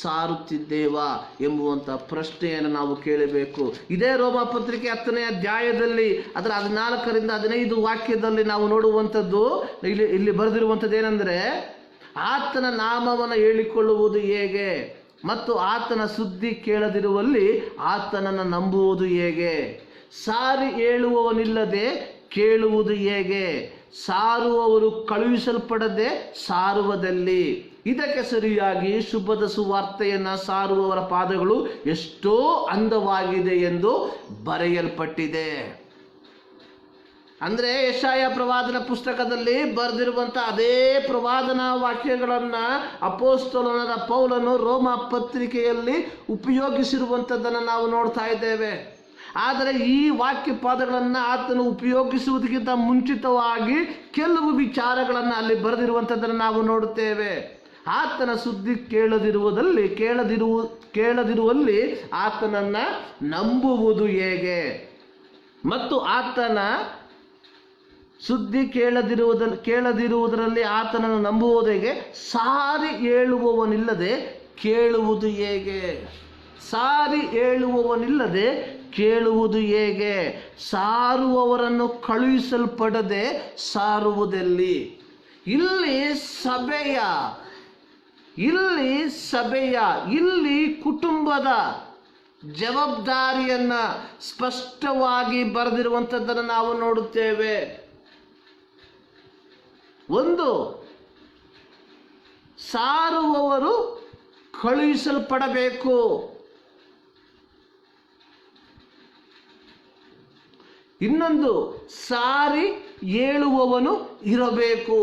ಸಾರುತ್ತಿದ್ದೇವಾ ಎಂಬುವಂಥ ಪ್ರಶ್ನೆಯನ್ನು ನಾವು ಕೇಳಬೇಕು. ಇದೇ ರೋಮಪತ್ರಿಕೆ 10ನೇ ಅಧ್ಯಾಯದಲ್ಲಿ ಅದರ 14ರಿಂದ 15 ವಾಕ್ಯದಲ್ಲಿ ನಾವು ನೋಡುವಂಥದ್ದು, ಇಲ್ಲಿ ಬರೆದಿರುವಂಥದ್ದು ಏನೆಂದರೆ, ಆತನ ನಾಮವನ್ನು ಹೇಳಿಕೊಳ್ಳುವುದು ಹೇಗೆ ಮತ್ತು ಆತನ ಸುದ್ದಿ ಕೇಳದಿರುವಲ್ಲಿ ಆತನನ್ನು ನಂಬುವುದು ಹೇಗೆ? ಸಾರಿ ಹೇಳುವವನಿಲ್ಲದೆ ಕೇಳುವುದು ಹೇಗೆ? ಸಾರುವವರು ಕಳುಹಿಸಲ್ಪಡದೆ ಸಾರುವುದಲ್ಲಿ. ಇದಕ್ಕೆ ಸರಿಯಾಗಿ ಶುಭದ ಸುವಾರ್ತೆಯನ್ನು ಸಾರುವವರ ಪಾದಗಳು ಎಷ್ಟೋ ಅಂದವಾಗಿದೆ ಎಂದು ಬರೆಯಲ್ಪಟ್ಟಿದೆ. ಅಂದರೆ ಯೆಶಾಯ ಪ್ರವಾದನ ಪುಸ್ತಕದಲ್ಲಿ ಬರೆದಿರುವಂಥ ಅದೇ ಪ್ರವಾದನಾ ವಾಕ್ಯಗಳನ್ನು ಅಪೊಸ್ತಲನಾದ ಪೌಲನು ರೋಮ ಪತ್ರಿಕೆಯಲ್ಲಿ ಉಪಯೋಗಿಸಿರುವಂಥದ್ದನ್ನು ನಾವು ನೋಡ್ತಾ ಇದ್ದೇವೆ. ಆದರೆ ಈ ವಾಕ್ಯ ಪಾದಗಳನ್ನು ಆತನು ಉಪಯೋಗಿಸುವುದಕ್ಕಿಂತ ಮುಂಚಿತವಾಗಿ ಕೆಲವು ವಿಚಾರಗಳನ್ನು ಅಲ್ಲಿ ಬರೆದಿರುವಂಥದ್ದನ್ನು ನಾವು ನೋಡುತ್ತೇವೆ. ಆತನ ಸುದ್ದಿ ಕೇಳದಿರುವಲ್ಲಿ ಆತನನ್ನು ನಂಬುವುದು ಹೇಗೆ ಮತ್ತು ಆತನ ಸುದ್ದಿ ಕೇಳದಿರುವುದರಲ್ಲಿ ಆತನನ್ನು ನಂಬುವುದು ಹೇಗೆ? ಸಾರಿ ಹೇಳುವವನಿಲ್ಲದೆ ಕೇಳುವುದು ಹೇಗೆ? ಸಾರಿ ಹೇಳುವವನಿಲ್ಲದೆ ಕೇಳುವುದು ಹೇಗೆ? ಸಾರುವವರನ್ನು ಕಳುಹಿಸಲ್ಪಡದೆ ಸಾರುವುದೆಲ್ಲಿ? ಇಲ್ಲಿ ಕುಟುಂಬದ ಜವಾಬ್ದಾರಿಯನ್ನು ಸ್ಪಷ್ಟವಾಗಿ ಬರೆದಿರುವಂಥದ್ದನ್ನು ನಾವು ನೋಡುತ್ತೇವೆ. 1, ಸಾರುವವರು ಕಳುಹಿಸಲ್ಪಡಬೇಕು. ಇನ್ನೊಂದು, ಸಾರಿ ಹೇಳುವವನು ಇರಬೇಕು.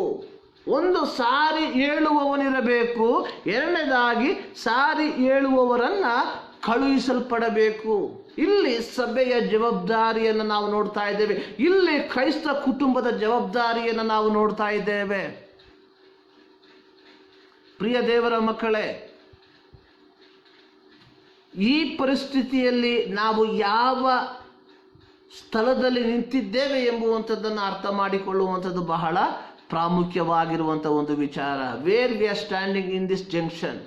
1 ಸಾರಿ ಹೇಳುವವನಿರಬೇಕು, 2ನೇದಾಗಿ ಸಾರಿ ಹೇಳುವವರನ್ನು ಕಳುಹಿಸಲ್ಪಡಬೇಕು. ಇಲ್ಲಿ ಸಭೆಯ ಜವಾಬ್ದಾರಿಯನ್ನು ನಾವು ನೋಡ್ತಾ ಇದ್ದೇವೆ. ಇಲ್ಲಿ ಕ್ರೈಸ್ತ ಕುಟುಂಬದ ಜವಾಬ್ದಾರಿಯನ್ನು ನಾವು ನೋಡ್ತಾ ಇದ್ದೇವೆ. ಪ್ರಿಯ ದೇವರ ಮಕ್ಕಳೇ, ಈ ಪರಿಸ್ಥಿತಿಯಲ್ಲಿ ನಾವು ಯಾವ ಸ್ಥಳದಲ್ಲಿ ನಿಂತಿದ್ದೇವೆ ಎಂಬುವಂಥದ್ದನ್ನು ಅರ್ಥ ಮಾಡಿಕೊಳ್ಳುವಂಥದ್ದು ಬಹಳ ಪ್ರಾಮುಖ್ಯವಾಗಿರುವಂಥ ಒಂದು ವಿಚಾರ. Where we are standing in this junction.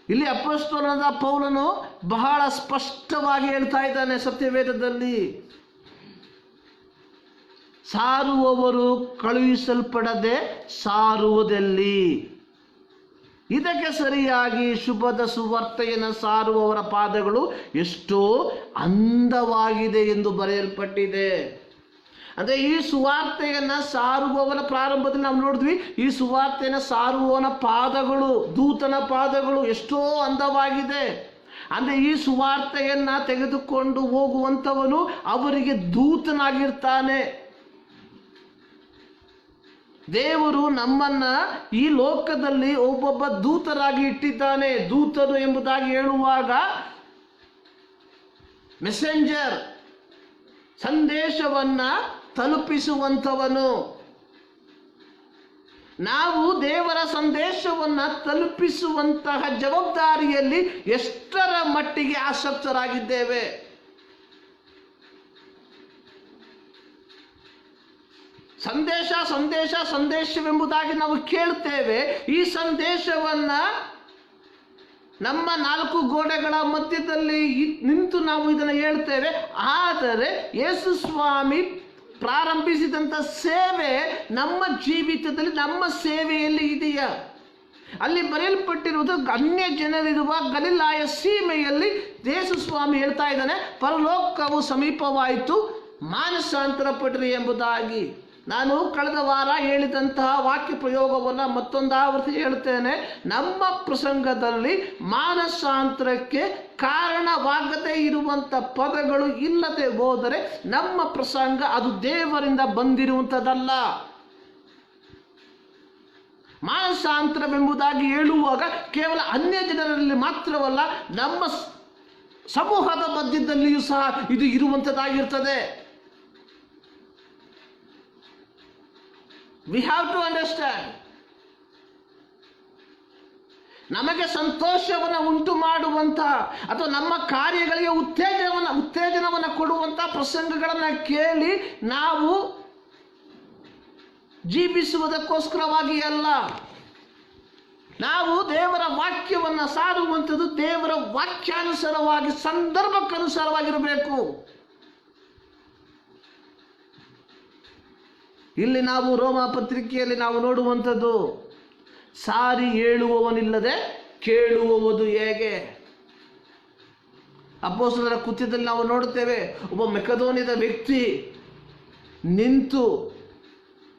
ಇಲ್ಲಿ ಅಪೊಸ್ತಲನಾದ ಪೌಲನು ಬಹಳ ಸ್ಪಷ್ಟವಾಗಿ ಹೇಳ್ತಾ ಇದ್ದಾನೆ ಸತ್ಯವೇದದಲ್ಲಿ, ಸಾರುವವರು ಕಳುಹಿಸಲ್ಪಡದೆ ಸಾರುವುದೆಲ್ಲಿ. ಇದಕ್ಕೆ ಸರಿಯಾಗಿ ಶುಭದ ಸುವಾರ್ತೆಯನ್ನು ಸಾರುವವರ ಪಾದಗಳು ಎಷ್ಟೋ ಅಂದವಾಗಿದೆ ಎಂದು ಬರೆಯಲ್ಪಟ್ಟಿದೆ. ಅಂದರೆ ಈ ಸುವಾರ್ತೆಯನ್ನು ಸಾರುವವನ ಪ್ರಾರಂಭದಲ್ಲಿ ನಾವು ನೋಡಿದ್ವಿ, ಈ ಸುವಾರ್ತೆಯನ್ನು ಸಾರುವವನ ಪಾದಗಳು, ದೂತನ ಪಾದಗಳು ಎಷ್ಟೋ ಅಂದವಾಗಿದೆ. ಅಂದರೆ ಈ ಸುವಾರ್ತೆಯನ್ನು ತೆಗೆದುಕೊಂಡು ಹೋಗುವಂಥವನು ಅವರಿಗೆ ದೂತನಾಗಿರ್ತಾನೆ. ದೇವರು ನಮ್ಮನ್ನ ಈ ಲೋಕದಲ್ಲಿ ಒಬ್ಬೊಬ್ಬ ದೂತರಾಗಿ ಇಟ್ಟಿದ್ದಾನೆ. ದೂತರು ಎಂಬುದಾಗಿ ಹೇಳುವಾಗ ಮೆಸೆಂಜರ್, ಸಂದೇಶವನ್ನ ತಲುಪಿಸುವಂಥವನು. ನಾವು ದೇವರ ಸಂದೇಶವನ್ನ ತಲುಪಿಸುವಂತಹ ಜವಾಬ್ದಾರಿಯಲ್ಲಿ ಎಷ್ಟರ ಮಟ್ಟಿಗೆ ಆಸಕ್ತರಾಗಿದ್ದೇವೆ. ಸಂದೇಶ ಸಂದೇಶ ಸಂದೇಶವೆಂಬುದಾಗಿ ನಾವು ಕೇಳ್ತೇವೆ. ಈ ಸಂದೇಶವನ್ನ ನಮ್ಮ ನಾಲ್ಕು ಗೋಡೆಗಳ ಮಧ್ಯದಲ್ಲಿ ನಿಂತು ನಾವು ಇದನ್ನು ಹೇಳ್ತೇವೆ. ಆದರೆ ಯೇಸು ಸ್ವಾಮಿ ಪ್ರಾರಂಭಿಸಿದಂಥ ಸೇವೆ ನಮ್ಮ ಜೀವಿತದಲ್ಲಿ, ನಮ್ಮ ಸೇವೆಯಲ್ಲಿ ಇದೆಯಾ? ಅಲ್ಲಿ ಬರೆಯಲ್ಪಟ್ಟಿರುವುದು ಅನ್ಯ ಜನರಿರುವ ಗಲಿಲಾಯ ಸೀಮೆಯಲ್ಲಿ ಯೇಸು ಸ್ವಾಮಿ ಹೇಳ್ತಾ ಇದ್ದಾನೆ, ಪರಲೋಕವು ಸಮೀಪವಾಯಿತು, ಮಾನಸಾಂತರ ಪಡ್ರಿ ಎಂಬುದಾಗಿ. ನಾನು ಕಳೆದ ವಾರ ಹೇಳಿದಂತಹ ವಾಕ್ಯ ಪ್ರಯೋಗವನ್ನು ಮತ್ತೊಂದಾವರ್ತಿ ಹೇಳ್ತೇನೆ. ನಮ್ಮ ಪ್ರಸಂಗದಲ್ಲಿ ಮಾನಸಾಂತರಕ್ಕೆ ಕಾರಣವಾಗದೇ ಇರುವಂಥ ಪದಗಳು ಇಲ್ಲದೆ ಹೋದರೆ ನಮ್ಮ ಪ್ರಸಂಗ ಅದು ದೇವರಿಂದ ಬಂದಿರುವಂಥದ್ದಲ್ಲ. ಮಾನಸಾಂತರವೆಂಬುದಾಗಿ ಹೇಳುವಾಗ ಕೇವಲ ಅನ್ಯ ಜನರಲ್ಲಿ ಮಾತ್ರವಲ್ಲ, ನಮ್ಮ ಸಮೂಹದ ಮಧ್ಯದಲ್ಲಿಯೂ ಸಹ ಇದು ಇರುವಂಥದ್ದಾಗಿರ್ತದೆ. We have to understand. ನಮಗೆ ಸಂತೋಷವನ್ನು ಉಂಟು ಮಾಡುವಂತಹ ಅಥವಾ ನಮ್ಮ ಕಾರ್ಯಗಳಿಗೆ ಉತ್ತೇಜನವನ್ನು ಕೊಡುವಂತಹ ಪ್ರಸಂಗಗಳನ್ನು ಕೇಳಿ ನಾವು ಜೀವಿಸುವುದಕ್ಕೋಸ್ಕರವಾಗಿ ಅಲ್ಲ. ನಾವು ದೇವರ ವಾಕ್ಯವನ್ನು ಸಾರುವಂಥದ್ದು ದೇವರ ವಾಕ್ಯಾನುಸಾರವಾಗಿ, ಸಂದರ್ಭಕ್ಕನುಸಾರವಾಗಿರಬೇಕು. ಇಲ್ಲಿ ನಾವು ರೋಮ ಪತ್ರಿಕೆಯಲ್ಲಿ ನಾವು ನೋಡುವಂಥದ್ದು, ಸಾರಿ ಹೇಳುವವನಿಲ್ಲದೆ ಕೇಳುವುದು ಹೇಗೆ? ಅಪೊಸ್ತಲರ ಕೃತ್ಯದಲ್ಲಿ ನಾವು ನೋಡುತ್ತೇವೆ, ಒಬ್ಬ ಮೆಕೆದೋನ್ಯದ ವ್ಯಕ್ತಿ ನಿಂತು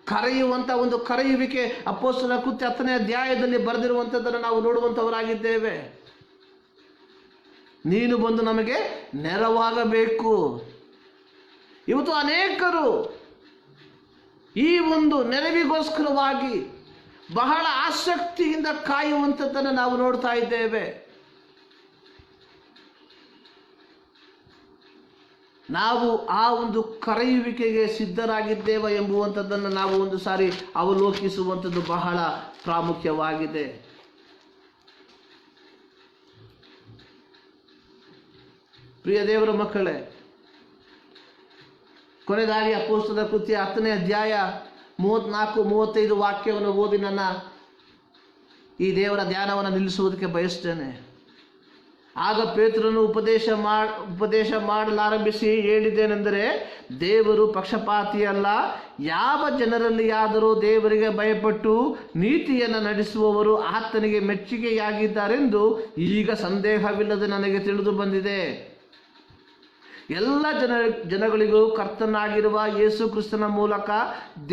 ಕರೆಯುವಂಥ ಒಂದು ಕರೆಯುವಿಕೆ ಅಪೊಸ್ತಲರ ಕೃತ್ಯ 10ನೇ ಅಧ್ಯಾಯದಲ್ಲಿ ಬರೆದಿರುವಂಥದ್ದನ್ನು ನಾವು ನೋಡುವಂಥವರಾಗಿದ್ದೇವೆ. ನೀನು ಬಂದು ನಮಗೆ ನೆರವಾಗಬೇಕು. ಇವತ್ತು ಅನೇಕರು ಈ ಒಂದು ನೆರವಿಗೋಸ್ಕರವಾಗಿ ಬಹಳ ಆಸಕ್ತಿಯಿಂದ ಕಾಯುವಂಥದ್ದನ್ನು ನಾವು ನೋಡ್ತಾ ಇದ್ದೇವೆ. ನಾವು ಆ ಒಂದು ಕರೆಯುವಿಕೆಗೆ ಸಿದ್ಧರಾಗಿದ್ದೇವೆ ಎಂಬುವಂಥದ್ದನ್ನು ನಾವು ಒಂದು ಸಾರಿ ಅವಲೋಕಿಸುವಂಥದ್ದು ಬಹಳ ಪ್ರಾಮುಖ್ಯವಾಗಿದೆ. ಪ್ರಿಯ ದೇವರ ಮಕ್ಕಳೇ, ಕೊನೆಯದಾಗಿ ಅಪೊಸ್ತಲರ ಕೃತ್ಯ 10ನೇ ಅಧ್ಯಾಯ 34-35 ವಾಕ್ಯವನ್ನು ಓದಿ ನನ್ನ ಈ ದೇವರ ಧ್ಯಾನವನ್ನು ನಿಲ್ಲಿಸುವುದಕ್ಕೆ ಬಯಸ್ತೇನೆ. ಆಗ ಪೇತ್ರನು ಉಪದೇಶ ಮಾಡಲಾರಂಭಿಸಿ ಹೇಳಿದ್ದೇನೆಂದರೆ, ದೇವರು ಪಕ್ಷಪಾತಿಯಲ್ಲ. ಯಾವ ಜನರಲ್ಲಿಯಾದರೂ ದೇವರಿಗೆ ಭಯಪಟ್ಟು ನೀತಿಯನ್ನು ನಡೆಸುವವರು ಆತನಿಗೆ ಮೆಚ್ಚುಗೆಯಾಗಿದ್ದಾರೆಂದು ಈಗ ಸಂದೇಹವಿಲ್ಲದೆ ನನಗೆ ತಿಳಿದು ಬಂದಿದೆ. ಎಲ್ಲ ಜನಗಳಿಗೂ ಕರ್ತನಾಗಿರುವ ಯೇಸು ಕ್ರಿಸ್ತನ ಮೂಲಕ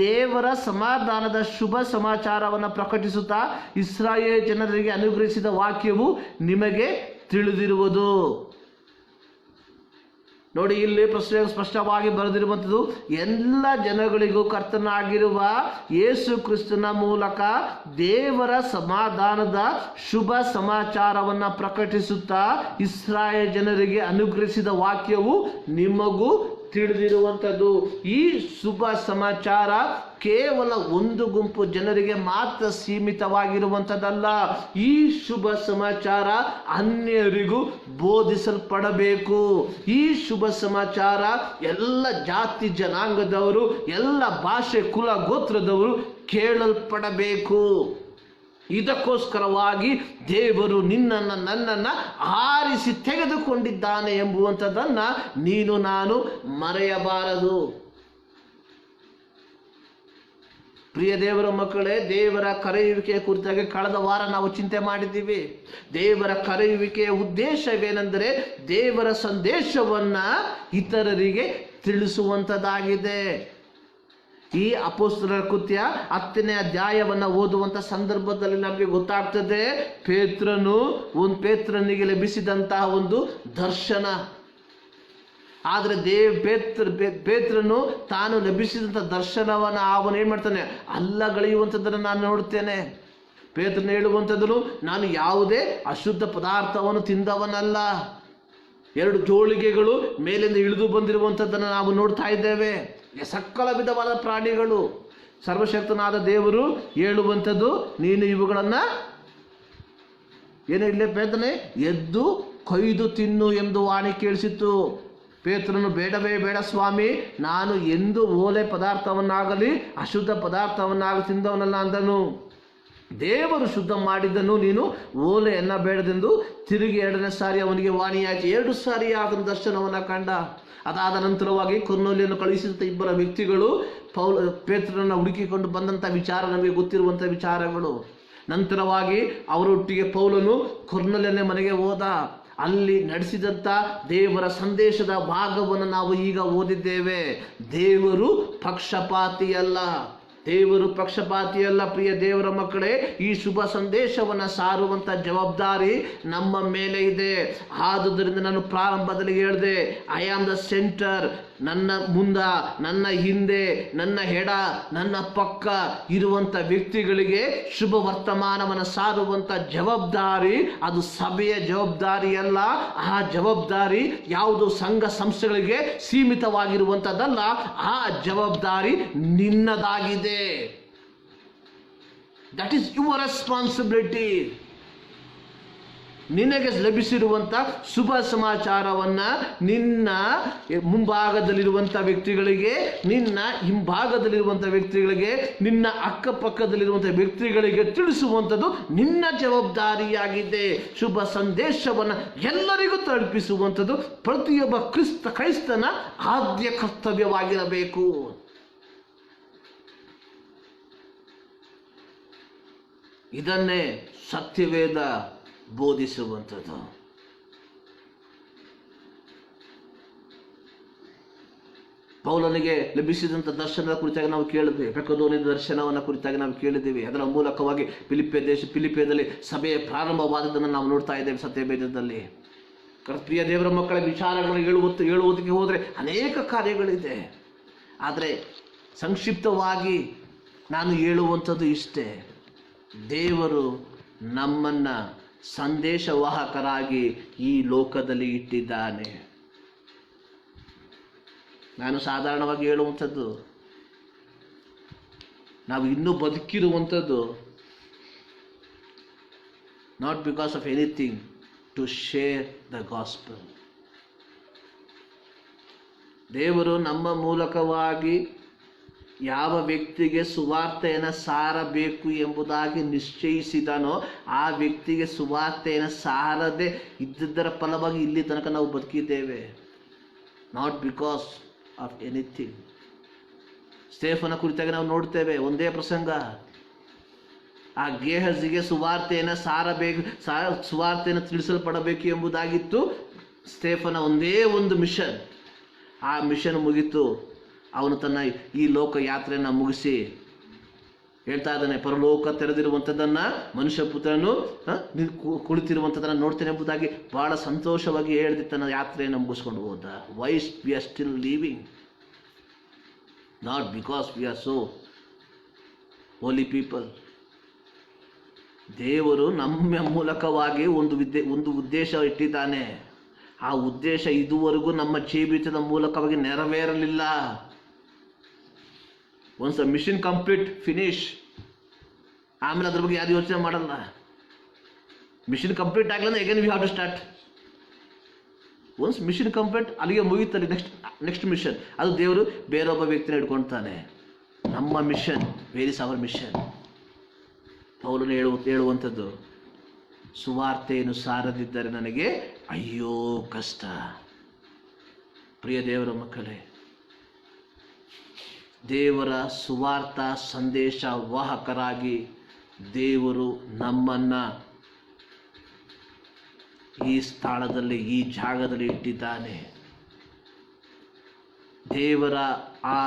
ದೇವರ ಸಮಾಧಾನದ ಶುಭ ಸಮಾಚಾರವನ್ನು ಪ್ರಕಟಿಸುತ್ತಾ ಇಸ್ರಾಯೇಲ್ ಜನರಿಗೆ ಅನುಗ್ರಹಿಸಿದ ವಾಕ್ಯವು ನಿಮಗೆ ತಿಳಿದಿರುವುದು. ನೋಡಿ, ಇಲ್ಲಿ ಸ್ಪಷ್ಟವಾಗಿ ಬರೆದಿರುವಂಥದ್ದು, ಎಲ್ಲ ಜನಗಳಿಗೂ ಕರ್ತನಾಗಿರುವ ಯೇಸು ಕ್ರಿಸ್ತನ ಮೂಲಕ ದೇವರ ಸಮಾಧಾನದ ಶುಭ ಸಮಾಚಾರವನ್ನು ಪ್ರಕಟಿಸುತ್ತಾ ಇಸ್ರಾಯೇಲ್ ಜನರಿಗೆ ಅನುಗ್ರಹಿಸಿದ ವಾಕ್ಯವು ನಿಮಗೂ ತಿಳಿದಿರುವಂಥದ್ದು. ಈ ಶುಭ ಸಮಾಚಾರ ಕೇವಲ ಒಂದು ಗುಂಪು ಜನರಿಗೆ ಮಾತ್ರ ಸೀಮಿತವಾಗಿರುವಂಥದ್ದಲ್ಲ. ಈ ಶುಭ ಸಮಾಚಾರ ಅನ್ಯರಿಗೂ ಬೋಧಿಸಲ್ಪಡಬೇಕು. ಈ ಶುಭ ಸಮಾಚಾರ ಎಲ್ಲ ಜಾತಿ ಜನಾಂಗದವರು, ಎಲ್ಲ ಭಾಷೆ ಕುಲ ಗೋತ್ರದವರು ಕೇಳಲ್ಪಡಬೇಕು. ಇದಕ್ಕೋಸ್ಕರವಾಗಿ ದೇವರು ನಿನ್ನನ್ನು ನನ್ನನ್ನು ಆರಿಸಿ ತೆಗೆದುಕೊಂಡಿದ್ದಾನೆ ಎಂಬುವಂಥದ್ದನ್ನು ನೀನು ನಾನು ಮರೆಯಬಾರದು. ಪ್ರಿಯ ದೇವರ ಮಕ್ಕಳೇ, ದೇವರ ಕರೆಯುವಿಕೆಯ ಕುರಿತಾಗಿ ಕಳೆದ ವಾರ ನಾವು ಚಿಂತೆ ಮಾಡಿದ್ದೀವಿ. ದೇವರ ಕರೆಯುವಿಕೆಯ ಉದ್ದೇಶವೇನೆಂದರೆ ದೇವರ ಸಂದೇಶವನ್ನು ಇತರರಿಗೆ ತಿಳಿಸುವಂಥದ್ದಾಗಿದೆ. ಈ ಅಪೊಸ್ತಲರ ಕೃತ್ಯ 10ನೇ ಅಧ್ಯಾಯವನ್ನು ಓದುವಂಥ ಸಂದರ್ಭದಲ್ಲಿ ನಮಗೆ ಗೊತ್ತಾಗ್ತದೆ ಪೇತ್ರನಿಗೆ ಲಭಿಸಿದಂತಹ ಒಂದು ದರ್ಶನ. ಆದರೆ ಪೇತ್ರನು ತಾನು ಲಭಿಸಿದಂಥ ದರ್ಶನವನ್ನು ಅವನು ಏನು ಮಾಡ್ತಾನೆ, ಅಲ್ಲಗಳೆಯುವಂಥದ್ದನ್ನು ನಾನು ನೋಡ್ತೇನೆ. ಪೇತ್ರನು ಹೇಳುವಂಥದ್ದನ್ನು, ನಾನು ಯಾವುದೇ ಅಶುದ್ಧ ಪದಾರ್ಥವನ್ನು ತಿಂದವನಲ್ಲ. 2 ಜೋಳಿಗೆಗಳು ಮೇಲಿಂದ ಇಳಿದು ಬಂದಿರುವಂಥದ್ದನ್ನು ನಾವು ನೋಡ್ತಾ ಇದ್ದೇವೆ. ಸಕಲ ವಿಧವಾದ ಪ್ರಾಣಿಗಳು. ಸರ್ವಶಕ್ತನಾದ ದೇವರು ಹೇಳುವಂಥದ್ದು, ನೀನು ಇವುಗಳನ್ನು ಏನು ಇಲ್ಲೇ ಪೇತ್ರನೇ ಎದ್ದು ಕೊಯ್ದು ತಿನ್ನು ಎಂದು ವಾಣಿ ಕೇಳಿಸಿತು. ಪೇತ್ರನು, ಬೇಡವೇ ಬೇಡ ಸ್ವಾಮಿ, ನಾನು ಎಂದು ಓಲೆ ಪದಾರ್ಥವನ್ನಾಗಲಿ ಅಶುದ್ಧ ಪದಾರ್ಥವನ್ನಾಗಲಿ ತಿಂದವನಲ್ಲ ಅಂದನು. ದೇವರು ಶುದ್ಧ ಮಾಡಿದ್ದನು, ನೀನು ಓಲೆಯನ್ನ ಬೇಡದೆಂದು ತಿರುಗಿ 2ನೇ ಸಾರಿ ಅವನಿಗೆ ವಾಣಿಯಾಯಿತು. 2 ಸಾರಿ ಆತನ ದರ್ಶನವನ್ನು ಕಂಡ. ಅದಾದ ನಂತರವಾಗಿ ಕೊರ್ನೇಲಿಯನನ್ನು ಕಳುಹಿಸಿದಂಥ 2 ವ್ಯಕ್ತಿಗಳು ಪೇತ್ರನನ್ನು ಹುಡುಕಿಕೊಂಡು ಬಂದಂಥ ವಿಚಾರ ನಮಗೆ ಗೊತ್ತಿರುವಂಥ ವಿಚಾರಗಳು. ನಂತರವಾಗಿ ಅವರೊಟ್ಟಿಗೆ ಪೌಲನು ಕೊರ್ನೇಲಿಯನ ಮನೆಗೆ ಹೋದ. ಅಲ್ಲಿ ನಡೆಸಿದಂಥ ದೇವರ ಸಂದೇಶದ ಭಾಗವನ್ನು ನಾವು ಈಗ ಓದಿದ್ದೇವೆ. ದೇವರು ಪಕ್ಷಪಾತಿಯಲ್ಲ. ಪ್ರಿಯ ದೇವರ ಮಕ್ಕಳೇ, ಈ ಶುಭ ಸಂದೇಶವನ್ನು ಸಾರುವಂಥ ಜವಾಬ್ದಾರಿ ನಮ್ಮ ಮೇಲೆ ಇದೆ. ಆದುದರಿಂದ ನಾನು ಪ್ರಾರಂಭದಲ್ಲಿ ಹೇಳಿದೆ, ಐ ಆಮ್ ದ ಸೆಂಟರ್. ನನ್ನ ಮುಂದ, ನನ್ನ ಹಿಂದೆ, ನನ್ನ ಎಡ, ನನ್ನ ಪಕ್ಕ ಇರುವಂಥ ವ್ಯಕ್ತಿಗಳಿಗೆ ಶುಭ ವರ್ತಮಾನವನ್ನು ಸಾರುವಂಥ ಜವಾಬ್ದಾರಿ ಅದು ಸಭೆಯ ಜವಾಬ್ದಾರಿ ಅಲ್ಲ. ಆ ಜವಾಬ್ದಾರಿ ಯಾವುದು ಸಂಘ ಸಂಸ್ಥೆಗಳಿಗೆ ಸೀಮಿತವಾಗಿರುವಂಥದ್ದಲ್ಲ. ಆ ಜವಾಬ್ದಾರಿ ನಿನ್ನದಾಗಿದೆ. That is your responsibility. ನಿನಗೆ ಲಭಿಸಿರುವಂಥ ಶುಭ ಸಮಾಚಾರವನ್ನು ನಿನ್ನ ಮುಂಭಾಗದಲ್ಲಿರುವಂಥ ವ್ಯಕ್ತಿಗಳಿಗೆ, ನಿನ್ನ ಹಿಂಭಾಗದಲ್ಲಿರುವಂಥ ವ್ಯಕ್ತಿಗಳಿಗೆ, ನಿನ್ನ ಅಕ್ಕಪಕ್ಕದಲ್ಲಿರುವಂಥ ವ್ಯಕ್ತಿಗಳಿಗೆ ತಿಳಿಸುವಂಥದ್ದು ನಿನ್ನ ಜವಾಬ್ದಾರಿಯಾಗಿದೆ. ಶುಭ ಸಂದೇಶವನ್ನು ಎಲ್ಲರಿಗೂ ತಲುಪಿಸುವಂಥದ್ದು ಪ್ರತಿಯೊಬ್ಬ ಕ್ರೈಸ್ತನ ಆದ್ಯ ಕರ್ತವ್ಯವಾಗಿರಬೇಕು. ಇದನ್ನೇ ಸತ್ಯವೇದ ಬೋಧಿಸುವಂಥದ್ದು. ಪೌಲನಿಗೆ ಲಭಿಸಿದಂಥ ದರ್ಶನದ ಕುರಿತಾಗಿ ನಾವು ಕೇಳಿದ್ವಿ. ಪೆಕ್ಕದೋನಿನ ದರ್ಶನವನ್ನು ಕುರಿತಾಗಿ ನಾವು ಕೇಳಿದ್ದೀವಿ. ಅದರ ಮೂಲಕವಾಗಿ ಫಿಲಿಪಿಯದಲ್ಲಿ ಸಭೆಯ ಪ್ರಾರಂಭವಾದದನ್ನು ನಾವು ನೋಡ್ತಾ ಇದ್ದೇವೆ ಸತ್ಯವೇದದಲ್ಲಿ. ಪ್ರಿಯ ದೇವರ ಮಕ್ಕಳ ವಿಚಾರಗಳನ್ನು ಹೇಳುವುದಕ್ಕೆ ಹೋದರೆ ಅನೇಕ ಕಾರ್ಯಗಳಿದೆ. ಆದರೆ ಸಂಕ್ಷಿಪ್ತವಾಗಿ ನಾನು ಹೇಳುವಂಥದ್ದು ಇಷ್ಟೇ, ದೇವರು ನಮ್ಮನ್ನು ಸಂದೇಶವಾಹಕರಾಗಿ ಈ ಲೋಕದಲ್ಲಿ ಇಟ್ಟಿದ್ದಾನೆ. ನಾನು ಸಾಧಾರಣವಾಗಿ ಹೇಳುವಂಥದ್ದು, ನಾವು ಇನ್ನೂ ಬದುಕಿರುವಂಥದ್ದು not because of anything, to share the gospel. ದೇವರು ನಮ್ಮ ಮೂಲಕವಾಗಿ ಯಾವ ವ್ಯಕ್ತಿಗೆ ಸುವಾರ್ತೆಯನ್ನು ಸಾರಬೇಕು ಎಂಬುದಾಗಿ ನಿಶ್ಚಯಿಸಿದನೋ ಆ ವ್ಯಕ್ತಿಗೆ ಸುವಾರ್ತೆಯನ್ನು ಸಾರದೆ ಇದ್ದುದರ ಫಲವಾಗಿ ಇಲ್ಲಿ ತನಕ ನಾವು ಬದುಕಿದ್ದೇವೆ. Not because of anything. ಸ್ಟೇಫನ ಕುರಿತಾಗಿ ನಾವು ನೋಡ್ತೇವೆ, ಒಂದೇ ಪ್ರಸಂಗ. ಆ ಗೇಹಜಿಗೆ ಸುವಾರ್ತೆಯನ್ನು ಸುವಾರ್ತೆಯನ್ನು ತಿಳಿಸಲ್ಪಡಬೇಕು ಎಂಬುದಾಗಿತ್ತು ಸ್ಟೇಫನ ಒಂದೇ ಒಂದು ಮಿಷನ್. ಆ ಮಿಷನ್ ಮುಗಿತು. ಅವನು ತನ್ನ ಈ ಲೋಕ ಯಾತ್ರೆಯನ್ನು ಮುಗಿಸಿ ಹೇಳ್ತಾ ಇದ್ದಾನೆ, ಪರಲೋಕ ತೆರೆದಿರುವಂಥದ್ದನ್ನು, ಮನುಷ್ಯ ಪುತ್ರನು ಕುಳಿತಿರುವಂಥದ್ದನ್ನು ನೋಡ್ತೇನೆ ಎಂಬುದಾಗಿ ಬಹಳ ಸಂತೋಷವಾಗಿ ಹೇಳಿದ ತನ್ನ ಯಾತ್ರೆಯನ್ನು ಮುಗಿಸ್ಕೊಂಡು ಹೋದ. Why we are still living? Not because we are so holy people. ದೇವರು ನಮ್ಮ ಮೂಲಕವಾಗಿ ಒಂದು ಉದ್ದೇಶ ಇಟ್ಟಿದ್ದಾನೆ. ಆ ಉದ್ದೇಶ ಇದುವರೆಗೂ ನಮ್ಮ ಜೀವಿತದ ಮೂಲಕವಾಗಿ ನೆರವೇರಲಿಲ್ಲ. Once the mission complete, finish, ಆಮೇಲೆ ಅದ್ರ ಬಗ್ಗೆ ಯಾರು ಯೋಚನೆ ಮಾಡಲ್ಲ. ಮಿಷನ್ ಕಂಪ್ಲೀಟ್ ಆಗಲಿಲ್ಲ, again we have to start. Once mission complete, ಅಲ್ಲಿಗೆ ಮುಗಿತಲ್ಲಿ ನೆಕ್ಸ್ಟ್ ಮಿಷನ್. ಅದು ದೇವರು ಬೇರೊಬ್ಬ ವ್ಯಕ್ತಿನ ಹಿಡ್ಕೊಳ್ತಾನೆ. ನಮ್ಮ mission, where is our mission? ಪೌಲನು ಹೇಳುವಂಥದ್ದು, ಸುವಾರ್ತೆಯನ್ನು ಸಾರದಿದ್ದರೆ ನನಗೆ ಅಯ್ಯೋ ಕಷ್ಟ. ಪ್ರಿಯ ದೇವರ ಮಕ್ಕಳೇ, ದೇವರ ಸುವಾರ್ಥ ಸಂದೇಶ ವಾಹಕರಾಗಿ ದೇವರು ನಮ್ಮನ್ನು ಈ ಸ್ಥಳದಲ್ಲಿ, ಈ ಜಾಗದಲ್ಲಿ ಇಟ್ಟಿದ್ದಾನೆ. ದೇವರ ಆ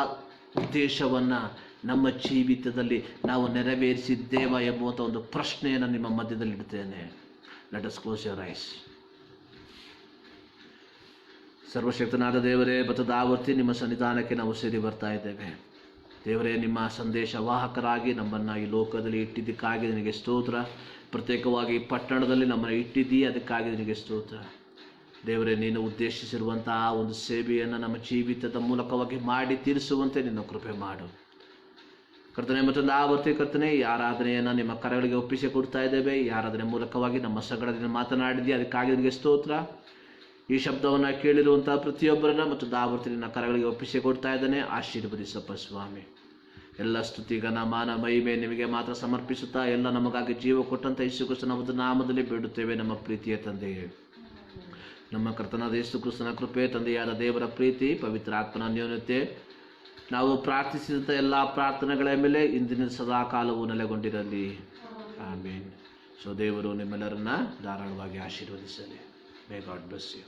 ಉದ್ದೇಶವನ್ನು ನಮ್ಮ ಜೀವಿತದಲ್ಲಿ ನಾವು ನೆರವೇರಿಸಿದ್ದೇವ ಎಂಬುವಂಥ ಒಂದು ಪ್ರಶ್ನೆಯನ್ನು ನಿಮ್ಮ ಮಧ್ಯದಲ್ಲಿ ಇಡ್ತೇನೆ. Let us close your eyes. ಸರ್ವಶಕ್ತನಾದ ದೇವರೇ, ಬತ್ತದ ಆವರ್ತಿ ನಿಮ್ಮ ಸನ್ನಿಧಾನಕ್ಕೆ ನಾವು ಸೇರಿ ಬರ್ತಾ ಇದ್ದೇವೆ. ದೇವರೇ, ನಿಮ್ಮ ಸಂದೇಶ ವಾಹಕರಾಗಿ ನಮ್ಮನ್ನು ಈ ಲೋಕದಲ್ಲಿ ಇಟ್ಟಿದ್ದಕ್ಕಾಗಿ ನಿನಗೆ ಸ್ತೋತ್ರ. ಪ್ರತ್ಯೇಕವಾಗಿ ಪಟ್ಟಣದಲ್ಲಿ ನಮ್ಮನ್ನು ಇಟ್ಟಿದ್ದೀ, ಅದಕ್ಕಾಗಿ ನಿನಗೆ ಸ್ತೋತ್ರ. ದೇವರೇ, ನೀನು ಉದ್ದೇಶಿಸಿರುವಂತಹ ಒಂದು ಸೇವೆಯನ್ನು ನಮ್ಮ ಜೀವಿತದ ಮೂಲಕವಾಗಿ ಮಾಡಿ ತೀರಿಸುವಂತೆ ನಿನ್ನ ಕೃಪೆ ಮಾಡು ಕರ್ತನೆ. ಮತ್ತೊಂದು ಆವರ್ತಿ ಕರ್ತನೆ, ಈ ಆರಾಧನೆಯನ್ನು ನಿಮ್ಮ ಕರಗಳಿಗೆ ಒಪ್ಪಿಸಿ ಕೊಡ್ತಾ ಇದ್ದೇವೆ. ಈ ಆರಾಧನೆ ಮೂಲಕವಾಗಿ ನಮ್ಮ ಸಂಗಡದಿಂದ ಮಾತನಾಡಿದ್ದೀವಿ, ಅದಕ್ಕಾಗಿ ನಿನಗೆ ಸ್ತೋತ್ರ. ಈ ಶಬ್ದವನ್ನು ಕೇಳಿರುವಂತಹ ಪ್ರತಿಯೊಬ್ಬರನ್ನ ಮತ್ತೊಂದು ಆವರ್ತಿ ನಿನ್ನ ಕರಗಳಿಗೆ ಒಪ್ಪಿಸಿ ಕೊಡ್ತಾ ಇದ್ದಾನೆ. ಆಶೀರ್ವದಿಸಪ್ಪ ಸ್ವಾಮಿ. ಎಲ್ಲ ಸ್ತುತಿ ಘನ ಮಾನ ಮಹಿಮೆ ನಿಮಗೆ ಮಾತ್ರ ಸಮರ್ಪಿಸುತ್ತಾ, ಎಲ್ಲ ನಮಗಾಗಿ ಜೀವ ಕೊಟ್ಟಂಥ ಯೇಸು ಕ್ರಿಸ್ತನ ಒಂದು ನಾಮದಲ್ಲಿ ಬೇಡುತ್ತೇವೆ ನಮ್ಮ ಪ್ರೀತಿಯ ತಂದೆಯೇ. ನಮ್ಮ ಕರ್ತನಾದ ಯೇಸು ಕ್ರಿಸ್ತನ ಕೃಪೆ, ತಂದೆಯಾದ ದೇವರ ಪ್ರೀತಿ, ಪವಿತ್ರ ಆತ್ಮನ ಅನ್ಯೋನ್ಯತೆ ನಾವು ಪ್ರಾರ್ಥಿಸಿದಂಥ ಎಲ್ಲ ಪ್ರಾರ್ಥನೆಗಳ ಮೇಲೆ ಇಂದಿನ ಸದಾ ಕಾಲವು ನೆಲೆಗೊಂಡಿರಲಿ. ಆಮೇನ್. ಸೊ ದೇವರು ನಿಮ್ಮೆಲ್ಲರನ್ನ ಧಾರಾಳವಾಗಿ ಆಶೀರ್ವದಿಸಲಿ. May God bless you.